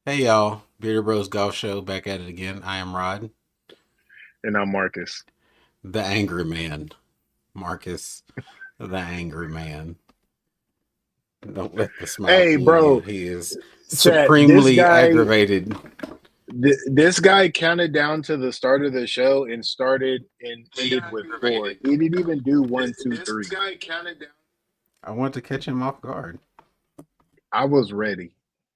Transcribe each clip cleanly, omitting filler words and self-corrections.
Hey y'all, Bearder Bros Golf Show back at it again. I am Rod, And I'm Marcus. the angry man. Marcus, the angry man. Don't let the smile Hey, fool you. bro, He is chat. This supremely guy, aggravated. this guy counted down to the start of the show and started and ended with four. Aggravated. He didn't even do one, two, This three. guy counted down. I want to catch him off guard. I was ready,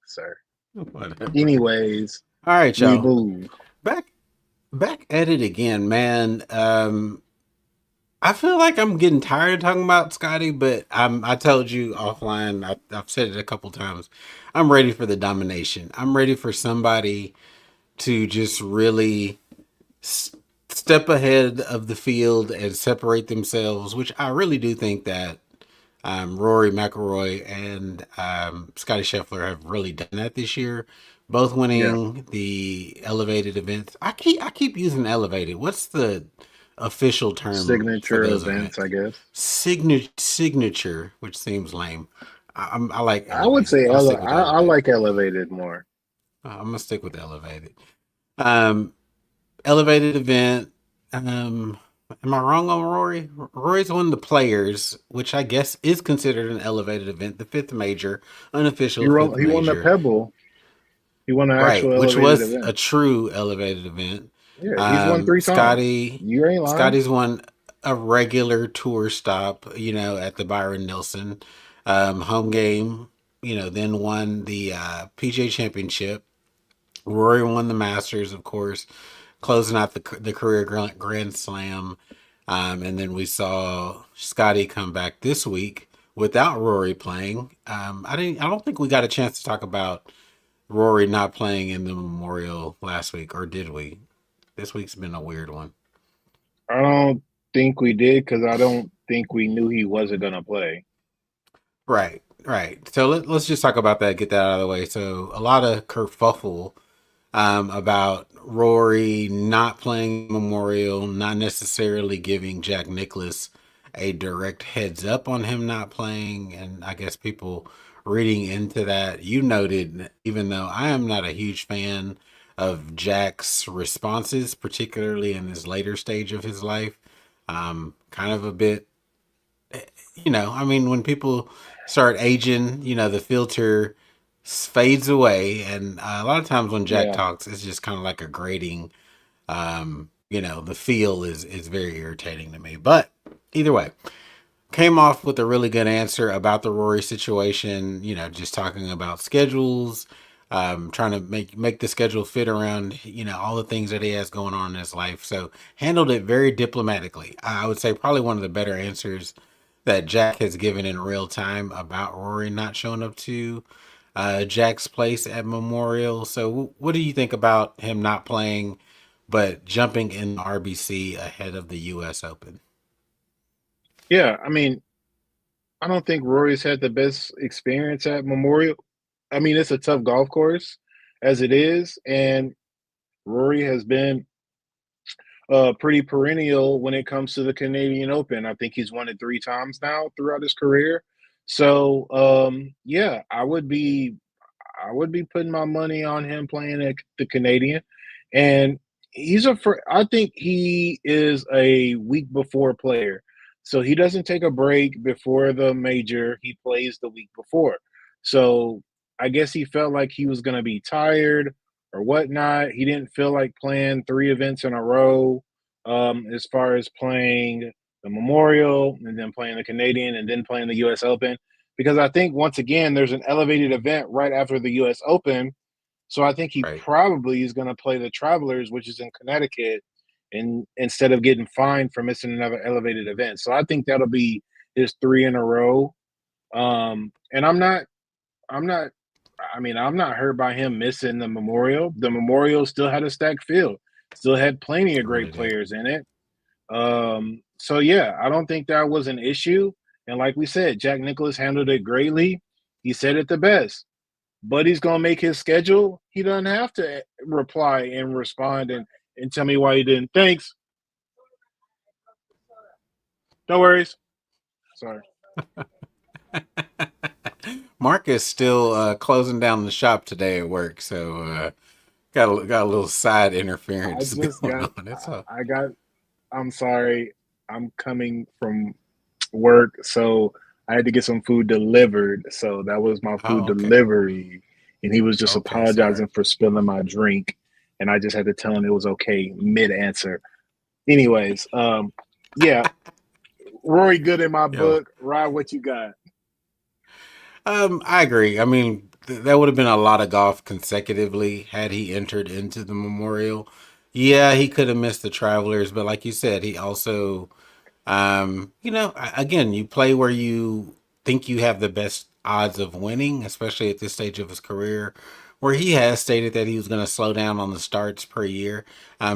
sir. Whatever. Anyways, All right, we y'all. move. Back back at it again, man. I feel like I'm getting tired of talking about Scotty, but I told you offline, I've said it a couple times. I'm ready for the domination. I'm ready for somebody to just really step ahead of the field and separate themselves, which I really do think that Rory McIlroy and Scottie Scheffler have really done that this year, both Yeah, winning the elevated events. I keep using elevated. What's the official term for signature those events, I events? guess. Signature, which seems lame. I like I would elevated. say I'm gonna stick with I elevated. like elevated more. I'm gonna stick with elevated. Um, elevated event. Um, am I wrong on Rory? Rory's one of the players, which I guess is considered an elevated event, the fifth major, unofficial fifth He won the major, Pebble. He won an actual right? Which elevated was a event. true elevated event. Yeah, he's won three times. You ain't lying. Scotty's won a regular tour stop, at the Byron Nelson home game. Then won the PGA Championship. Rory won the Masters, of course, closing out the career Grand Slam. And then we saw Scotty come back this week without Rory playing. I don't think we got a chance to talk about Rory not playing in the Memorial last week, or did we? This week's been a weird one. I don't think we did because I don't think we knew he wasn't gonna play. Right, right. So let's just talk about that, get that out of the way. So a lot of kerfuffle about Rory not playing Memorial, not necessarily giving Jack Nicklaus a direct heads up on him not playing. And I guess people reading into that, you noted, even though I am not a huge fan of Jack's responses, particularly in this later stage of his life, kind of a bit, I mean, when people start aging, the filter fades away, and a lot of times when Jack Yeah. talks, it's just kind of like a grating. The feel is very irritating to me. But either way, came off with a really good answer about the Rory situation. Just talking about schedules, trying to make the schedule fit around all the things that he has going on in his life. So handled it very diplomatically. I would say probably one of the better answers that Jack has given in real time about Rory not showing up to Jack's place at Memorial. So what do you think about him not playing, but jumping in RBC ahead of the U.S. Open? Yeah, I mean, I don't think Rory's had the best experience at Memorial. I mean, it's a tough golf course as it is, and Rory has been pretty perennial when it comes to the Canadian Open. I think he's won it three times now throughout his career. So, yeah, I would be putting my money on him playing at the Canadian, and I think he is a week before player, so he doesn't take a break before the major. He plays the week before, so I guess he felt like he was going to be tired or whatnot. He didn't feel like playing three events in a row, as far as playing the Memorial and then playing the Canadian and then playing the U.S. Open because I think once again there's an elevated event right after the U.S. Open. So I think he Right. probably is going to play the Travelers, which is in Connecticut, and instead of getting fined for missing another elevated event. So I think that'll be his three in a row. And I'm not. I mean, I'm not hurt by him missing the Memorial. The Memorial still had a stacked field, still had plenty of It great really did. players in it. So yeah, I don't think that was an issue. And like we said, Jack Nicklaus handled it greatly. He said it the best. Buddy's gonna make his schedule. He doesn't have to reply and respond and tell me why he didn't. Thanks. No worries. Sorry. Mark is still closing down the shop today at work, so got a little side I interference just going got, on. That's all. I got, I'm sorry. I'm coming from work, so I had to get some food delivered. So that was my food Oh, okay. delivery. And he was just Okay, sorry. apologizing for spilling my drink. And I just had to tell him it was okay mid answer. Anyways, yeah, Rory good in my Yo, book. Rod, what you got? I agree. I mean, that would have been a lot of golf consecutively had he entered into the Memorial. Yeah, he could have missed the Travelers, but like you said, he also, again, you play where you think you have the best odds of winning, especially at this stage of his career, where he has stated that he was going to slow down on the starts per year.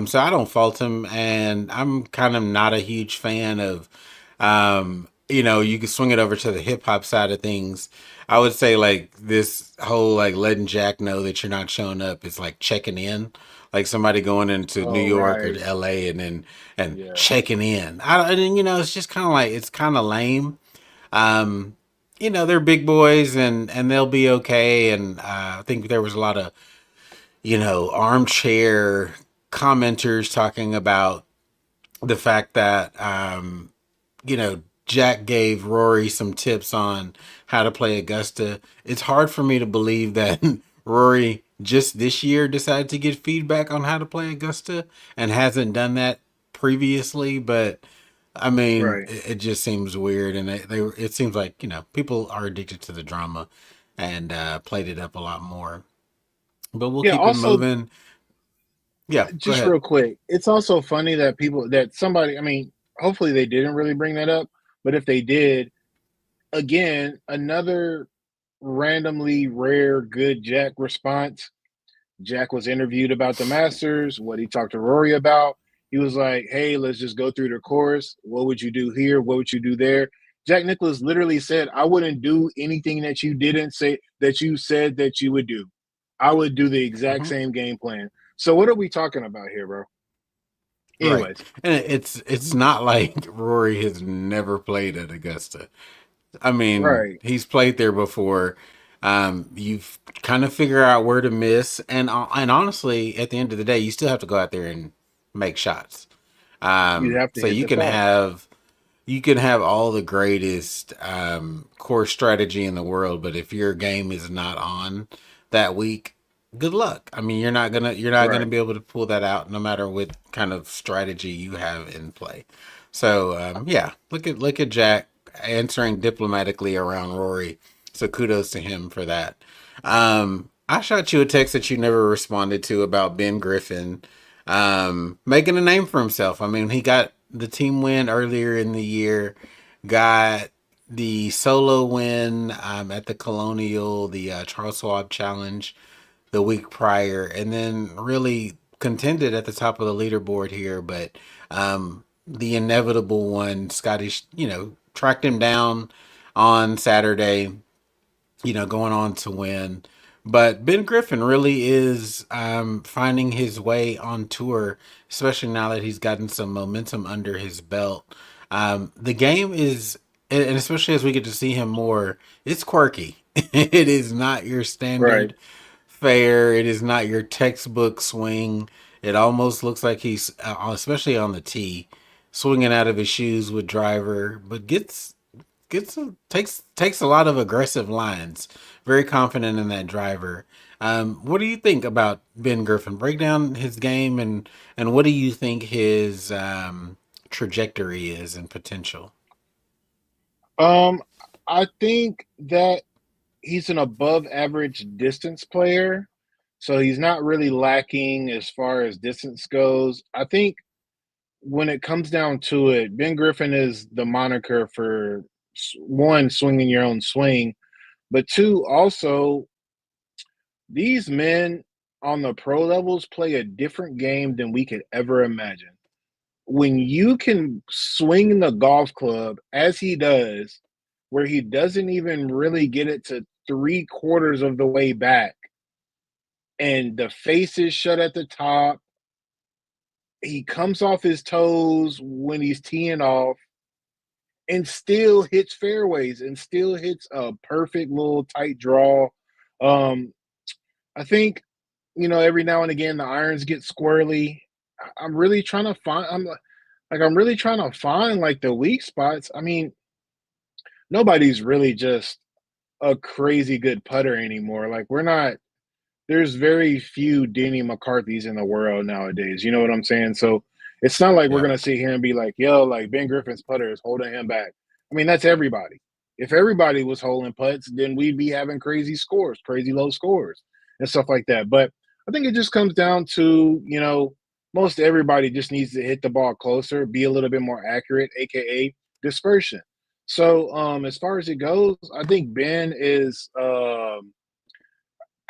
So I don't fault him, and I'm kind of not a huge fan of, you can swing it over to the hip hop side of things. I would say like this whole like letting Jack know that you're not showing up is like checking in, like somebody going into New Oh, York or right. to LA and Yeah. checking in. And it's just kind of like it's kind of lame. Um, they're big boys and they'll be okay. And I think there was a lot of armchair commenters talking about the fact that Jack gave Rory some tips on how to play Augusta. It's hard for me to believe that Rory just this year decided to get feedback on how to play Augusta and hasn't done that previously. But I mean, Right. it just seems weird, and it seems like people are addicted to the drama and played it up a lot more. But we'll Yeah. keep it Also, moving. Yeah, go just ahead. real quick, it's also funny that somebody, I mean, hopefully they didn't really bring that up, but if they did, again, another randomly rare good Jack response. Jack was interviewed about the Masters, what he talked to Rory about. He was like, hey, let's just go through the course. What would you do here? What would you do there? Jack Nicklaus literally said, I wouldn't do anything that you didn't say that you said that you would do. I would do the exact Hmm. same game plan. So what are we talking about here, bro? Right, Anyways, and it's not like Rory has never played at Augusta. I mean, right. he's played there before. You've kind of figure out where to miss, and honestly, at the end of the day, you still have to go out there and make shots. You have to So hit you the can shot. have all the greatest core strategy in the world, but if your game is not on that week, good luck. I mean, you're not gonna Right. be able to pull that out, no matter what kind of strategy you have in play. So yeah, look at Jack answering diplomatically around Rory. So kudos to him for that. I shot you a text that you never responded to about Ben Griffin making a name for himself. I mean, he got the team win earlier in the year, got the solo win at the Colonial, the Charles Schwab Challenge the week prior, and then really contended at the top of the leaderboard here. But the inevitable one, Scotty, tracked him down on Saturday, going on to win. But Ben Griffin really is finding his way on tour, especially now that he's gotten some momentum under his belt. The game is, and especially as we get to see him more, it's quirky. It is not your Right. standard fare. It is not your textbook swing. It almost looks like he's, especially on the tee, swinging out of his shoes with driver, but takes a lot of aggressive lines. Very confident in that driver. What do you think about Ben Griffin? Break down his game and what do you think his trajectory is and potential? Um, I think that he's an above average distance player. So he's not really lacking as far as distance goes. I think when it comes down to it, Ben Griffin is the moniker for one, swinging your own swing, but two, also, these men on the pro levels play a different game than we could ever imagine. When you can swing the golf club as he does, where he doesn't even really get it to three quarters of the way back, and the face is shut at the top, he comes off his toes when he's teeing off, and still hits fairways and still hits a perfect little tight draw. Um, I think, every now and again the irons get squirrely. I'm really trying to find. I'm really trying to find like the weak spots. I mean, nobody's really just a crazy good putter anymore. Like we're not. There's very few Denny McCarthy's in the world nowadays. You know what I'm saying? So it's not like we're Yeah. gonna sit here and be like, yo, like Ben Griffin's putter is holding him back. I mean, that's everybody. If everybody was holding putts, then we'd be having crazy scores, crazy low scores, and stuff like that. But I think it just comes down to, most everybody just needs to hit the ball closer, be a little bit more accurate, aka dispersion. So as far as it goes, I think Ben is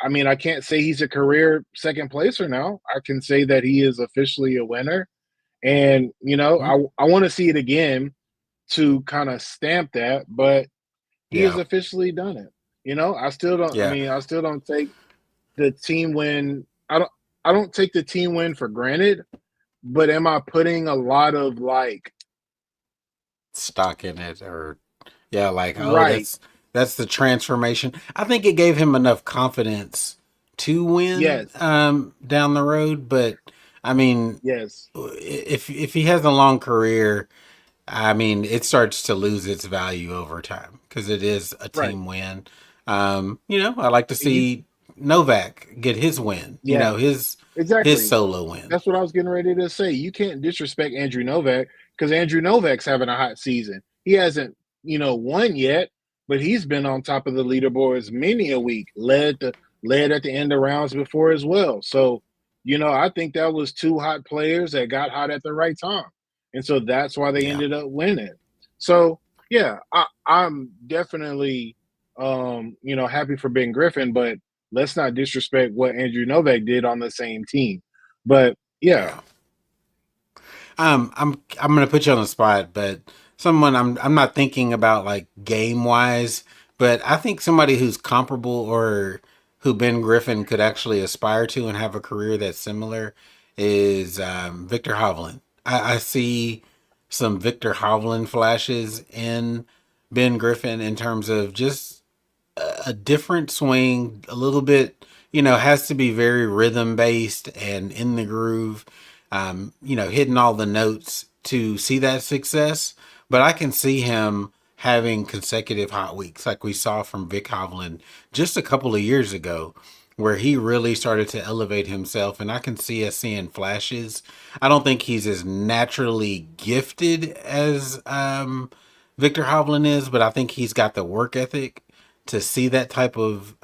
I mean, I can't say he's a career second placer now. I can say that he is officially a winner. And, Mhm. I want to see it again to kind of stamp that, but he has Yeah. officially done it. Yeah. I still don't take the team win. I don't take the team win for granted, but am I putting a lot of like, Stock in it, or yeah, like, oh, right, that's the transformation. I think it gave him enough confidence to win yes, down the road, but I mean, yes, if he has a long career, I mean, it starts to lose its value over time because it is a right. team win. I like to And you, see Novak get his win. yeah, His exactly. solo win. That's what I was getting ready to say. You can't disrespect Andrew Novak because Andrew Novak's having a hot season. He hasn't, won yet, but he's been on top of the leaderboards many a week, led at the end of rounds before as well. So, I think that was two hot players that got hot at the right time. And so that's why they Yeah. ended up winning. So yeah, I'm definitely happy for Ben Griffin, but let's not disrespect what Andrew Novak did on the same team. But yeah, Yeah. I'm gonna put you on the spot, but someone I'm not thinking about like game wise, but I think somebody who's comparable or who Ben Griffin could actually aspire to and have a career that's similar is Victor Hovland. I see some Victor Hovland flashes in Ben Griffin in terms of just a different swing, a little bit, has to be very rhythm based and in the groove, hitting all the notes to see that success. But I can see him having consecutive hot weeks like we saw from Vic Hovland just a couple of years ago, where he really started to elevate himself. And I can see us seeing flashes. I don't think he's as naturally gifted as Victor Hovland is, but I think he's got the work ethic to see that type of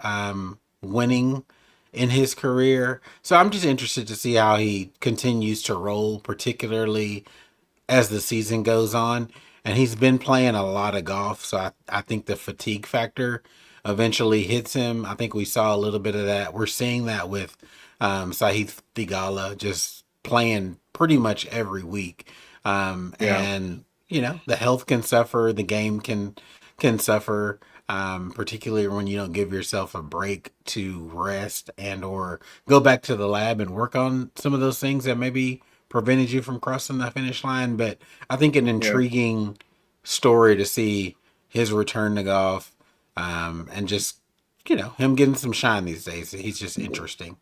winning in his career. So I'm just interested to see how he continues to roll, particularly as the season goes on. And he's been playing a lot of golf, so I think the fatigue factor eventually hits him. I think we saw a little bit of that. We're seeing that with Sahith Theegala just playing pretty much every week. yeah, And the health can suffer, the game can suffer, particularly when you don't give yourself a break to rest and or go back to the lab and work on some of those things that maybe prevented you from crossing the finish line. But I think an yeah, intriguing story to see his return to golf, and just him getting some shine these days. He's just interesting.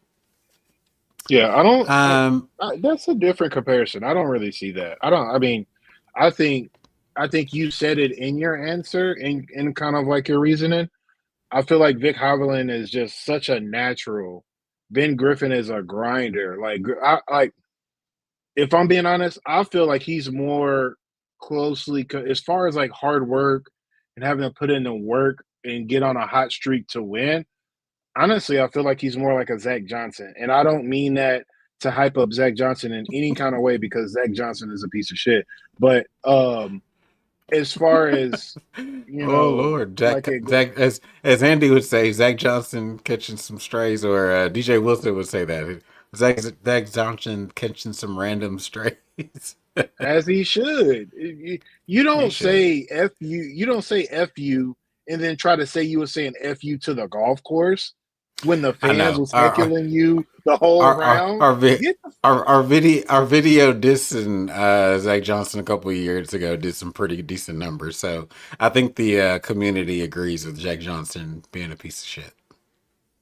yeah. I don't. Um, That's a different comparison. I don't really see that. I don't. I mean, I think, you said it in your answer, in kind of like your reasoning. I feel like Vic Hovland is just such a natural. Ben Griffin is a grinder. Like if I'm being honest, I feel like he's more as far as like hard work and having to put in the work and get on a hot streak to win. Honestly, I feel like he's more like a Zach Johnson, and I don't mean that to hype up Zach Johnson in any kind of way because Zach Johnson is a piece of shit. But as far as oh Lord, like it go, Zach, as Andy would say, Zach Johnson catching some strays, or DJ Wilson would say that Zach Johnson catching some random strays. as he should, you He don't should. say f you, and then try to say you were saying f you to the golf course. when the I fans know. was heckling you the whole round. Our vi- Get the our video dissing Zach Johnson a couple of years ago did some pretty decent numbers. So I think the community agrees with Jack Johnson being a piece of shit.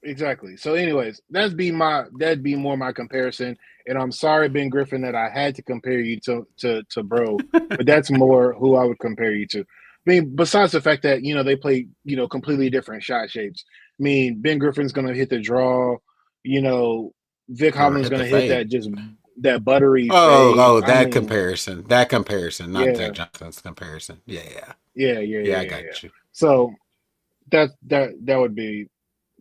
exactly. So, anyways, that'd be more my comparison. And I'm sorry, Ben Griffin, that I had to compare you to bro, but that's more who I would compare you to. I mean, besides the fact that they play completely different shot shapes. I mean, Ben Griffin's gonna hit the draw. You know, Vic Or Holland's hit the gonna hit fade. that just that buttery Oh, fade. oh, I mean, that comparison, not yeah, Zach Johnson's comparison. Yeah, yeah, yeah, yeah, yeah. yeah, I yeah, yeah. got you. So that would be.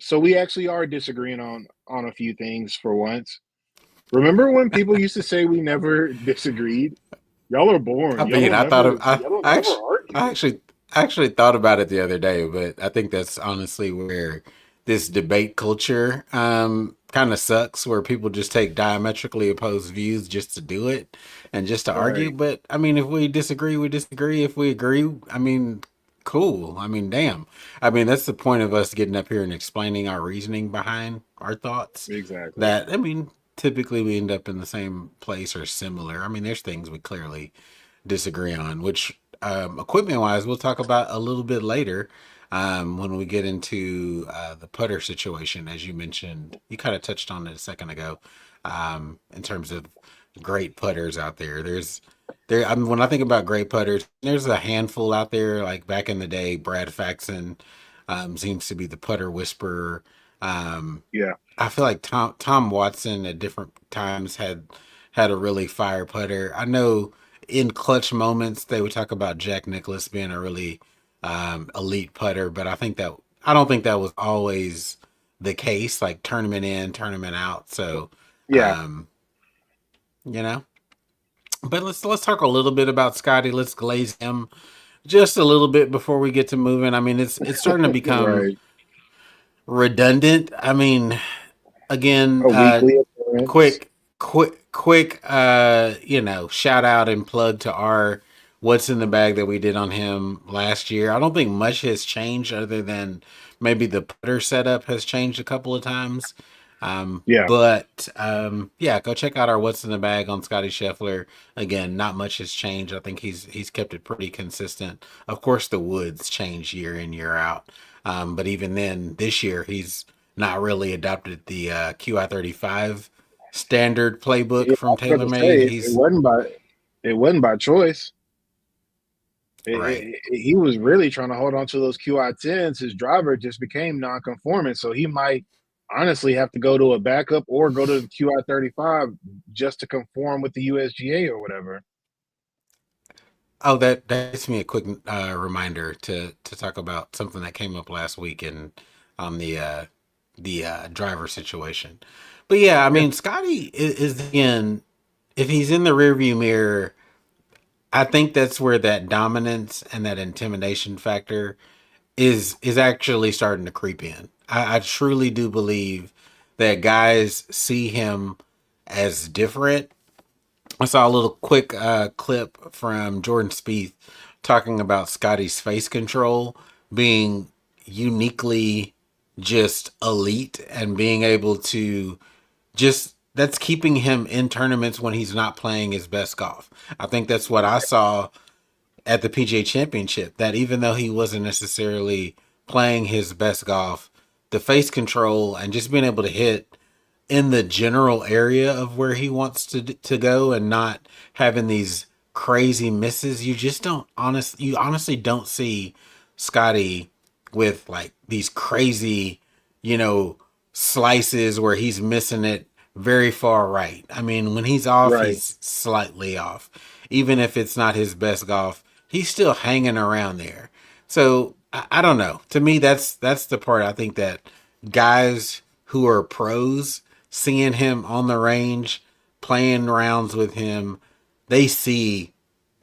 So we actually are disagreeing on a few things for once. Remember when people used to say we never disagreed? Y'all are I boring. mean, Y'all don't never I argue. actually, I actually thought about it the other day, but I think that's honestly where this debate culture kind of sucks, where people just take diametrically opposed views just to do it and just to argue. Right. But I mean, if we disagree, we disagree. If we agree, I mean, cool. I mean, damn. I mean, that's the point of us getting up here and explaining our reasoning behind our thoughts. Exactly. That I mean, typically we end up in the same place or similar. I mean, there's things we clearly disagree on, which equipment wise, we'll talk about a little bit later when we get into the putter situation. As you mentioned, you kind of touched on it a second ago in terms of great putters out there. I mean, when I think about great putters, there's a handful out there. Like back in the day, Brad Faxon seems to be the putter whisperer. Um, Yeah. I feel like Tom Watson at different times had a really fire putter. I know in clutch moments they would talk about Jack Nicklaus being a really elite putter, but I don't think that was always the case. Like tournament in, tournament out. So, Yeah. um, you know. But let's talk a little bit about Scotty. Let's glaze him just a little bit before we get to moving. I mean, it's starting to become Right. redundant. I mean, again, A weekly occurrence. quick shout out and plug to our what's in the bag that we did on him last year. I don't think much has changed other than maybe the putter setup has changed a couple of times. Yeah. But yeah, go check out our what's in the bag on Scottie Scheffler. Again, not much has changed. I think he's kept it pretty consistent. Of course, the woods change year in year out, but even then, this year he's not really adopted the QI 35 standard playbook Yeah. I from was about to TaylorMade. say He's it wasn't by choice. right. He was really trying to hold on to those QI 10s. His driver just became non-conforming, so he might honestly have to go to a backup or go to the QI 35 just to conform with the USGA or whatever. Oh, that gives me a quick reminder to talk about something that came up last week in on the driver situation. But yeah, I Yeah. mean, Scotty is again, if he's in the rearview mirror, I think that's where that dominance and that intimidation factor is actually starting to creep in. I truly do believe that guys see him as different. I saw a little quick clip from Jordan Spieth talking about Scotty's face control being uniquely just elite and being able to just that's keeping him in tournaments when he's not playing his best golf. I think that's what I saw at the PGA Championship, that even though he wasn't necessarily playing his best golf, the face control and just being able to hit in the general area of where he wants to go and not having these crazy misses. You honestly don't see Scotty with like these crazy, you know, slices where he's missing it very far right. I mean, when he's off, Right. he's slightly off. Even if it's not his best golf, he's still hanging around there. So I don't know. To me, that's the part I think that guys who are pros seeing him on the range, playing rounds with him, they see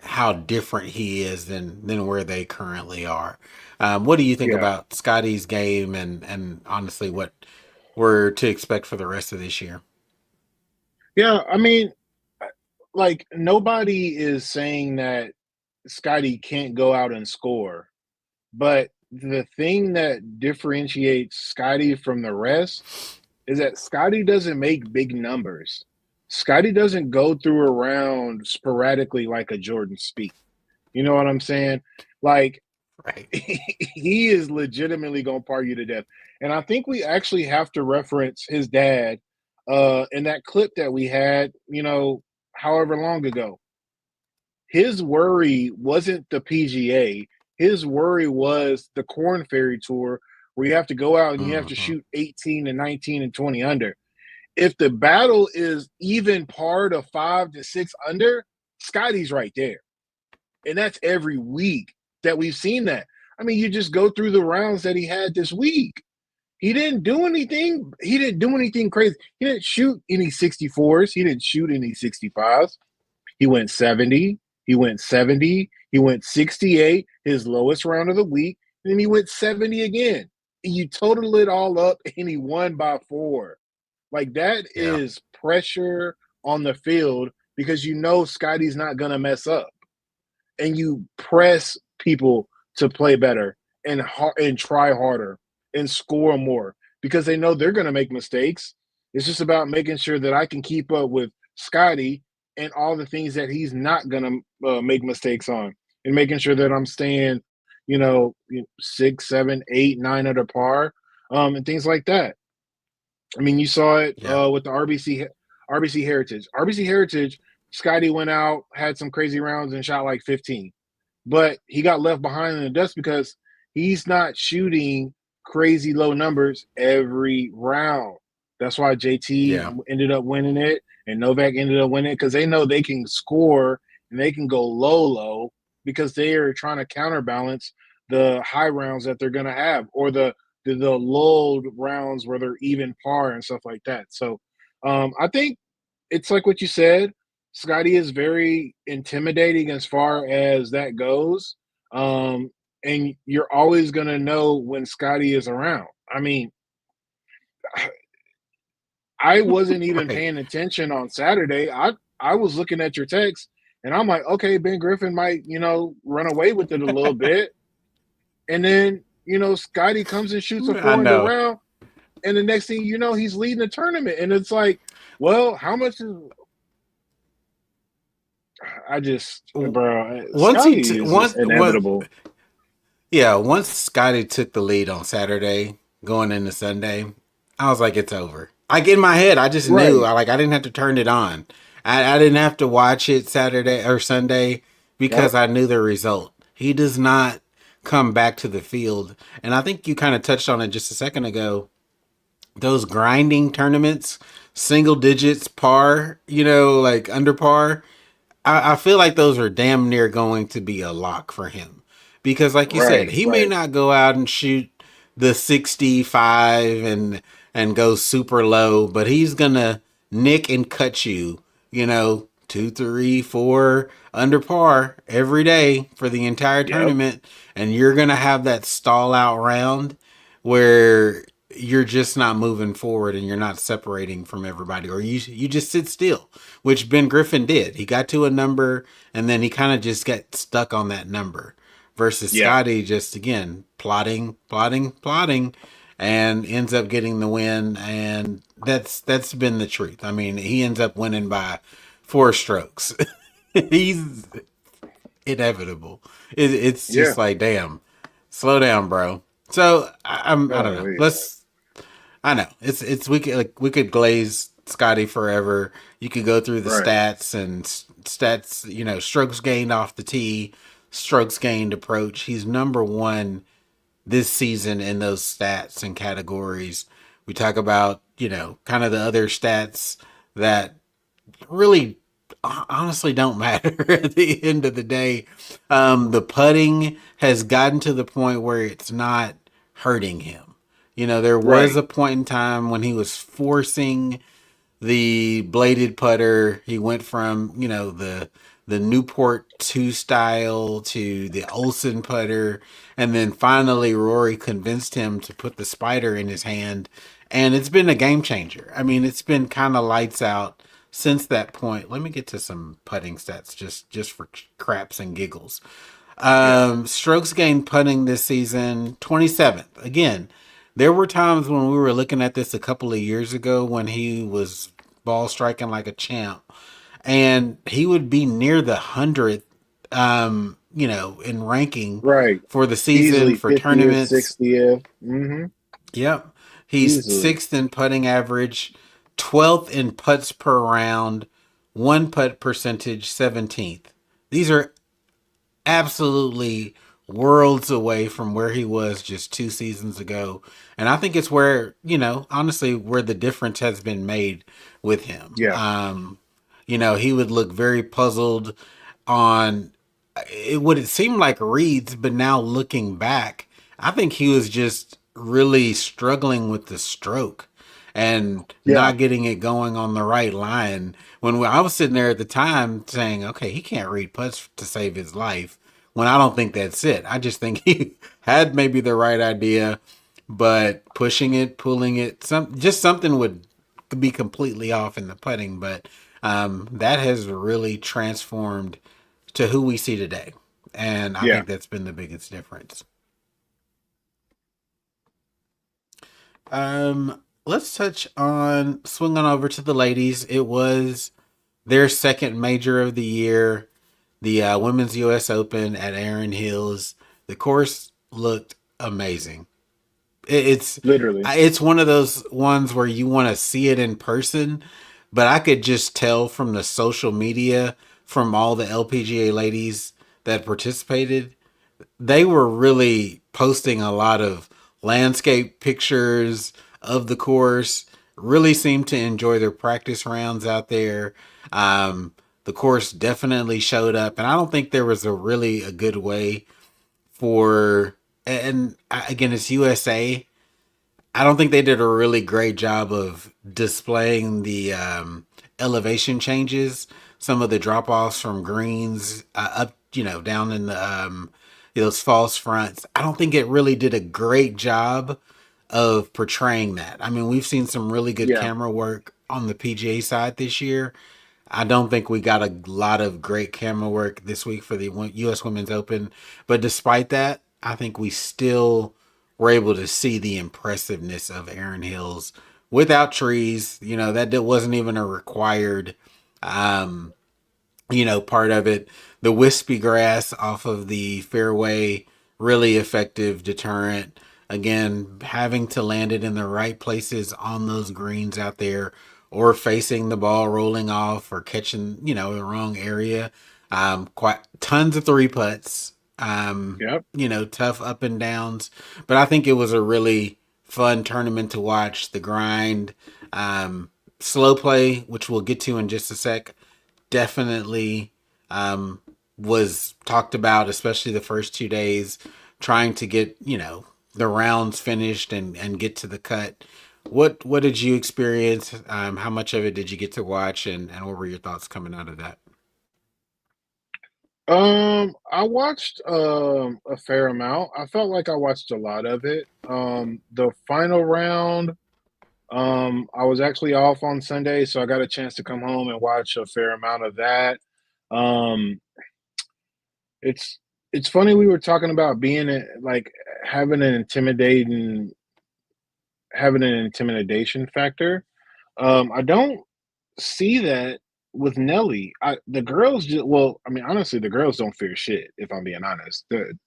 how different he is than where they currently are. What do you think Yeah. about Scotty's game and honestly what we're to expect for the rest of this year? Yeah. I mean, like nobody is saying that Scotty can't go out and score, but the thing that differentiates Scottie from the rest is that Scottie doesn't make big numbers. Scottie doesn't go through a round sporadically like a Jordan Spieth. You know what I'm saying? Like Right. he is legitimately gonna par you to death. And I think we actually have to reference his dad in that clip that we had, however long ago. His worry wasn't the PGA. His worry was the Corn Ferry Tour, where you have to go out and you have to Hmm. shoot 18 and 19 and 20 under. If the battle is even par to 5 to 6 under, Scotty's right there. And that's every week that we've seen that. I mean, you just go through the rounds that he had this week. He didn't do anything. He didn't do anything crazy. He didn't shoot any 64s. He didn't shoot any 65s. He went 70. He went 70. He went 68, his lowest round of the week. And then he went 70 again. And you total it all up, and he won by 4. Like, that Yeah. is pressure on the field because Scotty's not going to mess up. And you press people to play better and try harder and score more because they know they're going to make mistakes. It's just about making sure that I can keep up with Scotty and all the things that he's not going to make mistakes on, and making sure that I'm staying, 6, 7, 8, 9 under par, and things like that. I mean, you saw it Yeah. with the RBC Heritage. RBC Heritage, Scotty went out, had some crazy rounds, and shot like 15. But he got left behind in the dust because he's not shooting crazy low numbers every round. That's why JT Yeah. ended up winning it and Novak ended up winning it because they know they can score and they can go low because they are trying to counterbalance the high rounds that they're going to have, or the lulled rounds where they're even par and stuff like that. So I think it's like what you said. Scotty is very intimidating as far as that goes. And you're always going to know when Scotty is around. I mean, I wasn't even Right. paying attention on Saturday. I was looking at your text and I'm like, okay, Ben Griffin might, run away with it a little bit. And then, Scotty comes and shoots a I 4 under know. round. And the next thing you know, he's leading the tournament. And it's like, well, how much is I just, bro, Once he Scotty t- is just once inevitable. yeah, once Scotty took the lead on Saturday, going into Sunday, I was like, it's over. Like in my head, I just knew. Right. I didn't have to turn it on. I didn't have to watch it Saturday or Sunday Yep. because I knew the result. He does not come back to the field, and I think you kind of touched on it just a second ago. Those grinding tournaments, single digits par, like under par. I feel like those are damn near going to be a lock for him. Because like you said, Right. he may Right. not go out and shoot the 65 and go super low, but he's gonna nick and cut you, 2, 3, 4 under par every day for the entire Yep. tournament, and you're gonna have that stall out round where you're just not moving forward and you're not separating from everybody, or you just sit still, which Ben Griffin did. He got to a number and then he kind of just got stuck on that number, versus Yeah. Scotty just again plotting and ends up getting the win. And that's been the truth. I mean, he ends up winning by 4 strokes. He's inevitable. It's Yeah. just like, damn, slow down, bro. So I don't know. Golly. I know it's we could glaze Scotty forever. You could go through the Right. stats, strokes gained off the tee, strokes gained approach. He's number one this season in those stats and categories. We talk about, kind of the other stats that really honestly don't matter at the end of the day. The putting has gotten to the point where it's not hurting him. There was Right. a point in time when he was forcing the bladed putter. He went from, the Newport 2 style to the Olsen putter, and then finally Rory convinced him to put the spider in his hand, and it's been a game changer. I mean, it's been kind of lights out since that point. Let me get to some putting stats just for craps and giggles. Yeah. Strokes gained putting this season, 27th. Again, there were times when we were looking at this a couple of years ago when he was ball striking like a champ, and he would be near the 100th, in ranking Right. for the season Easily for 50th, tournaments. 60th. Mm-hmm. Yep. He's Easily. sixth in putting average, 12th in putts per round, one putt percentage, 17th. These are absolutely worlds away from where he was just 2 seasons ago. And I think it's where, honestly, where the difference has been made with him. Yeah. He would look very puzzled on it would it seem like reads, but now looking back, I think he was just really struggling with the stroke and Yeah. not getting it going on the right line. When I was sitting there at the time saying, okay, he can't read putts to save his life, when I don't think that's it. I just think he had maybe the right idea, but pushing it, pulling it, something would be completely off in the putting. But that has really transformed to who we see today. And I Yeah. think that's been the biggest difference. Let's touch on swing on over to the ladies. It was their second major of the year, the Women's U.S. Open at Erin Hills. The course looked amazing. It's Literally. it's one of those ones where you want to see it in person, but I could just tell from the social media from all the LPGA ladies that participated, they were really posting a lot of landscape pictures of the course. Really seemed to enjoy their practice rounds out there. The course definitely showed up, and I don't think there was a good way for. And again, it's USA. I don't think they did a really great job of displaying the elevation changes, some of the drop offs from greens up, down in the those false fronts. I don't think it really did a great job of portraying that. I mean, we've seen some really good Yeah. camera work on the PGA side this year. I don't think we got a lot of great camera work this week for the U.S. Women's Open, but despite that, I think we still were able to see the impressiveness of Erin Hills without trees. That wasn't even a required, um, part of it. The wispy grass off of the fairway, really effective deterrent. Again, having to land it in the right places on those greens out there or facing the ball rolling off or catching, the wrong area. Quite tons of three putts. Yep. Tough up and downs. But I think it was a really fun tournament to watch. The grind, slow play, which we'll get to in just a sec, definitely was talked about, especially the first 2 days, trying to get the rounds finished and get to the cut. What did you experience? How much of it did you get to watch, and what were your thoughts coming out of that? I watched a fair amount. I felt like I watched a lot of it. The final round, I was actually off on Sunday, so I got a chance to come home and watch a fair amount of that. Um, it's it's funny we were talking about being like having an intimidating having an intimidation factor. I don't see that with Nelly. The girls just well, I mean, honestly, the girls don't fear shit. If I'm being honest, the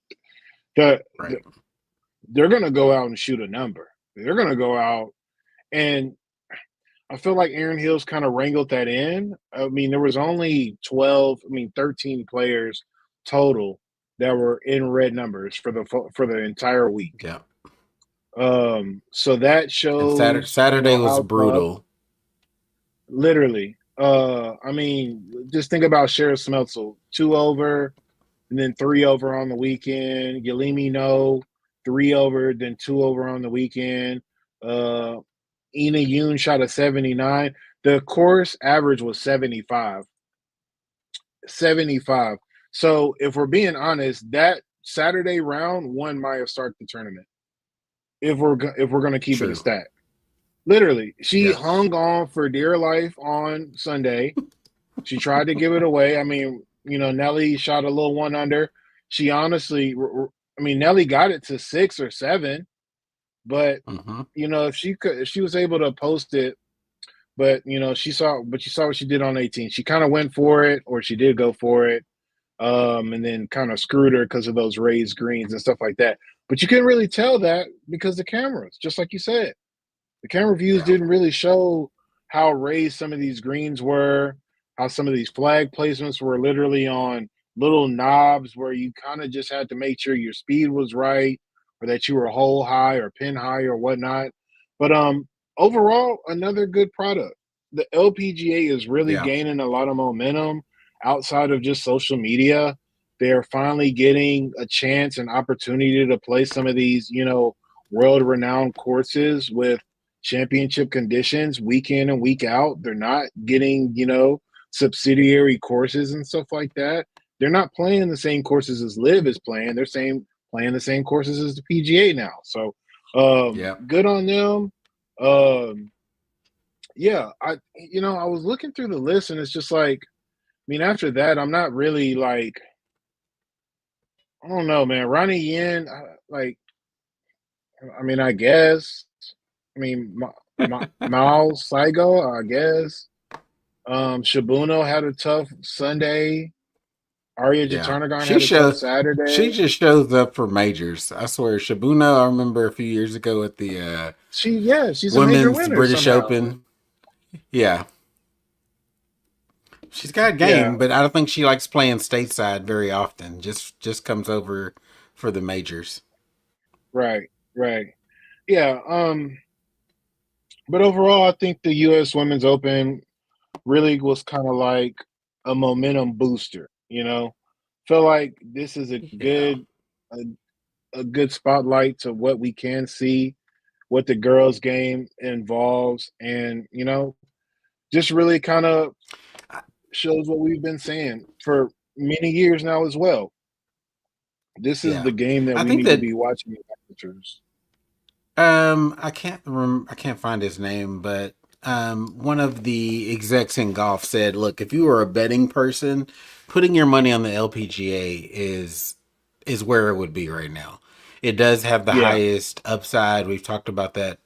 Right. they're gonna go out and shoot a number. They're gonna go out and I feel like Erin Hills kind of wrangled that in. I mean, there was only 12, I mean, 13 players total that were in red numbers for the entire week. Yeah. So that And shows, Saturday was how tough. brutal. Literally. I mean, just think about Cheryl Smeltzel, 2 over, and then 3 over on the weekend. Yalimi No, 3 over, then 2 over on the weekend. Uh, Ina Yoon shot a 79. The course average was 75. 75. So if we're being honest, that Saturday round won Maja Stark the tournament. If we're gonna keep it a True. stat, literally, she Yeah. hung on for dear life on Sunday. She tried to give it away. I mean, Nelly shot a little one under. she honestly, I mean, Nelly got it to 6 or 7, but Hmm. if she could, if she was able to post it, but you saw what she did on 18. She kind of went for it, or she did go for it, and then kind of screwed her because of those raised greens and stuff like that. But you couldn't really tell that because the cameras, just like you said, the camera views Yeah. didn't really show how raised some of these greens were, how some of these flag placements were literally on little knobs where you kind of just had to make sure your speed was right or that you were hole high or pin high or whatnot. But overall, another good product. The LPGA is really Yeah. gaining a lot of momentum outside of just social media. They're finally getting a chance and opportunity to play some of these, world renowned courses with championship conditions week in and week out. They're not getting, subsidiary courses and stuff like that. They're not playing the same courses as Live is playing. They're playing the same courses as the PGA now. So Yeah. good on them. Um, yeah, I was looking through the list and it's just like, I mean, after that, I'm not really like, I don't know, man. Ronnie Yen, like, I mean, I guess. I mean, Mao Saigo, I guess. Shibuno had a tough Sunday. Arya Yeah. Jatanagarn had a tough She Saturday. just shows up for majors. I swear. Shibuno, I remember a few years ago at the She's a major Women's winner British somehow. Open. Yeah. She's got Yeah, game, but I don't think she likes playing stateside very often. Just comes over for the majors. right, right. Yeah, but overall, I think the U.S. Women's Open really was kind of like a momentum booster. Feel like this is Yeah. a, a good spotlight to what we can see, what the girls' game involves, and just really kind of I- shows what we've been saying for many years now as well. This is Yeah. the game that I we think need to that be watching the amateurs. I can't find his name, but one of the execs in golf said, "Look, if you were a betting person, putting your money on the LPGA is where it would be right now. It does have the Yeah, highest upside. We've talked about that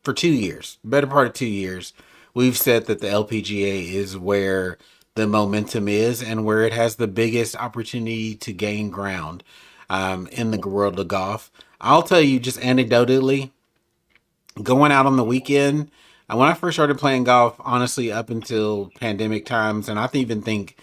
for 2 years, better part of 2 years. We've said that the LPGA is where the momentum is and where it has the biggest opportunity to gain ground in the world of golf. I'll tell you just anecdotally, going out on the weekend. And when I first started playing golf, honestly, up until pandemic times, and I even think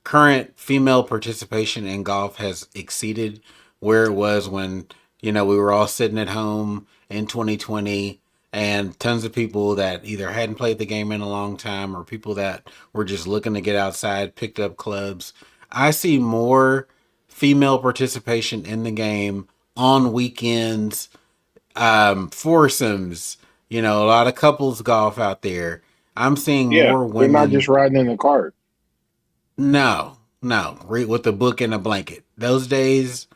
current female participation in golf has exceeded where it was when we were all sitting at home in 2020, and tons of people that either hadn't played the game in a long time or people that were just looking to get outside picked up clubs. I see more female participation in the game on weekends, foursomes, a lot of couples golf out there. I'm seeing yeah. more They're not just women. riding in the cart. No, no, read with a book and a blanket. Those days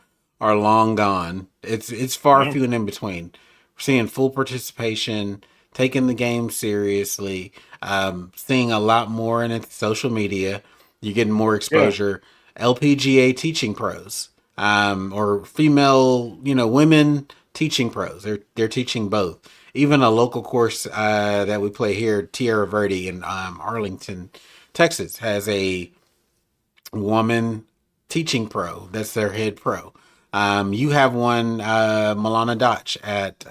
are long gone. It's far Yeah, few and in between. We're seeing full participation, taking the game seriously, seeing a lot more in it, social media. You're getting more yeah, exposure. LPGA teaching pros, or female, women teaching pros. They're teaching both. Even a local course that we play here, Tierra Verde in Arlington, Texas, has a woman teaching pro. That's their head pro. You have one, Milana Dotch at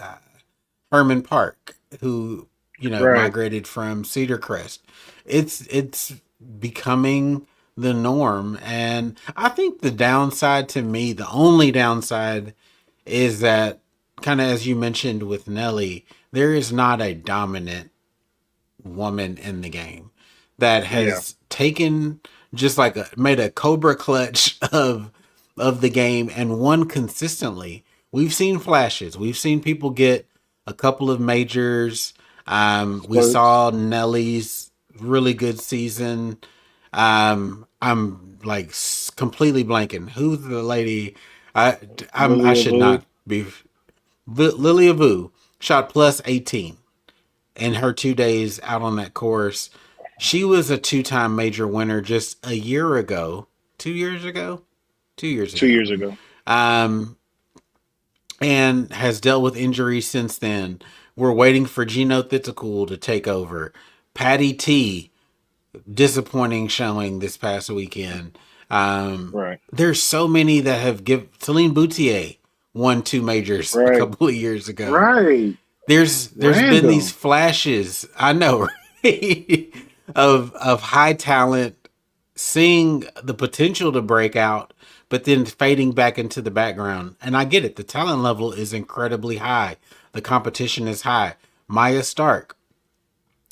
Herman Park, who right. migrated from Cedar Crest. It's becoming the norm, and I think the downside to me, the only downside, is that kind of as you mentioned with Nelly, there is not a dominant woman in the game that Yeah, has taken just like made a cobra clutch of the game and won consistently. We've seen flashes. We've seen people get a couple of majors. We spurts. saw Nelly's really good season. I'm like completely blanking. Who's the lady? I I Lilia should Vu. not be. Lilia Vu shot plus 18 in her 2 days out on that course. She was a two-time major winner just a year ago, 2 years ago, 2 years two ago. years ago. Um, and has dealt with injuries since then. We're waiting for Gino Thitticool to take over. Patty T, disappointing showing this past weekend. Right. There's so many that have give. Celine Boutier won 2 majors a Right. couple of years ago. Right. There's been these Random. flashes, I know, right? of high talent seeing the potential to break out, but then fading back into the background. And I get it. The talent level is incredibly high. The competition is high. Maja Stark,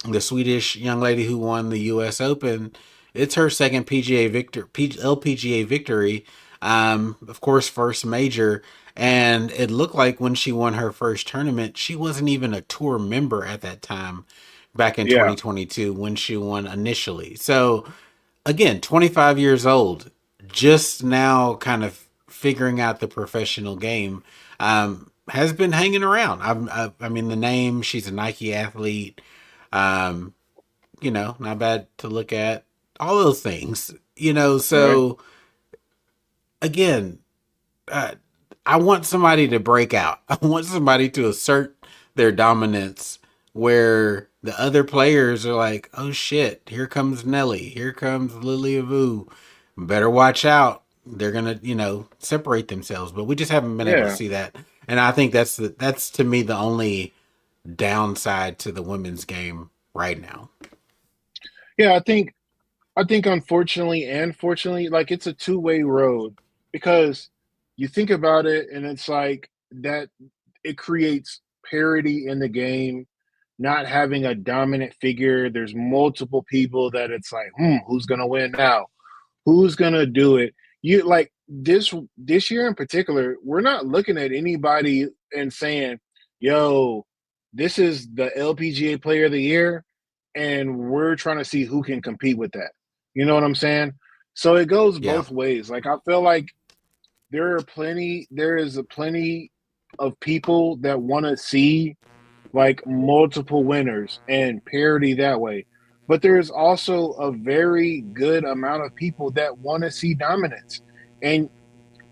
the Swedish young lady who won the U.S. Open, it's her second LPGA victory. Of course, first major. And it looked like when she won her first tournament, she wasn't even a tour member at that time back in Yeah. 2022 when she won initially. So, again, 25 years old, just now kind of figuring out the professional game, has been hanging around. I mean, the name, she's a Nike athlete. Um, not bad to look at. All those things, Right. so again, uh, I want somebody to break out. I want somebody to assert their dominance where the other players are like, oh shit, here comes Nelly, here comes Lily Avu. Better watch out. They're gonna, separate themselves. But we just haven't been able to Yeah. see that. And I think that's to me the only downside to the women's game right now. Yeah. I think unfortunately and fortunately, like it's a two-way road because you think about it and it's like that it creates parity in the game, not having a dominant figure. There's multiple people that it's like, who's gonna win now? Who's gonna do it? You like this year in particular, we're not looking at anybody and saying, yo, this is the LPGA player of the year, and we're trying to see who can compete with that. You know what I'm saying? So it goes Yeah. both ways. Like I feel like there is a plenty of people that want to see like multiple winners and parity that way. But there's also a very good amount of people that want to see dominance. And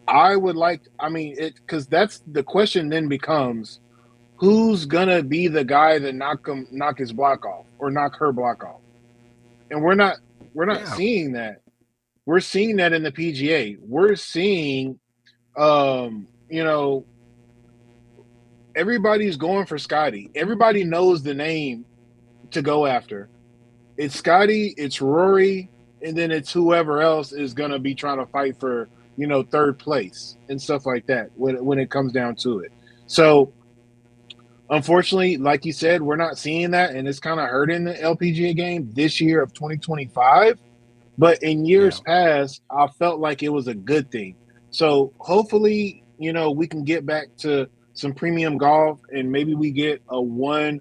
I would like, I mean, it because that's the question then becomes who's gonna be the guy that knock his block off or knock her block off? And we're not Yeah. seeing that. We're seeing that in the PGA. We're seeing you know, everybody's going for Scottie. Everybody knows the name to go after. It's Scottie, it's Rory, and then it's whoever else is going to be trying to fight for, third place and stuff like that when it comes down to it. So, unfortunately, like you said, we're not seeing that, and it's kind of hurting the LPGA game this year of 2025. But in Yeah. years past, I felt like it was a good thing. So hopefully, we can get back to some premium golf and maybe we get a one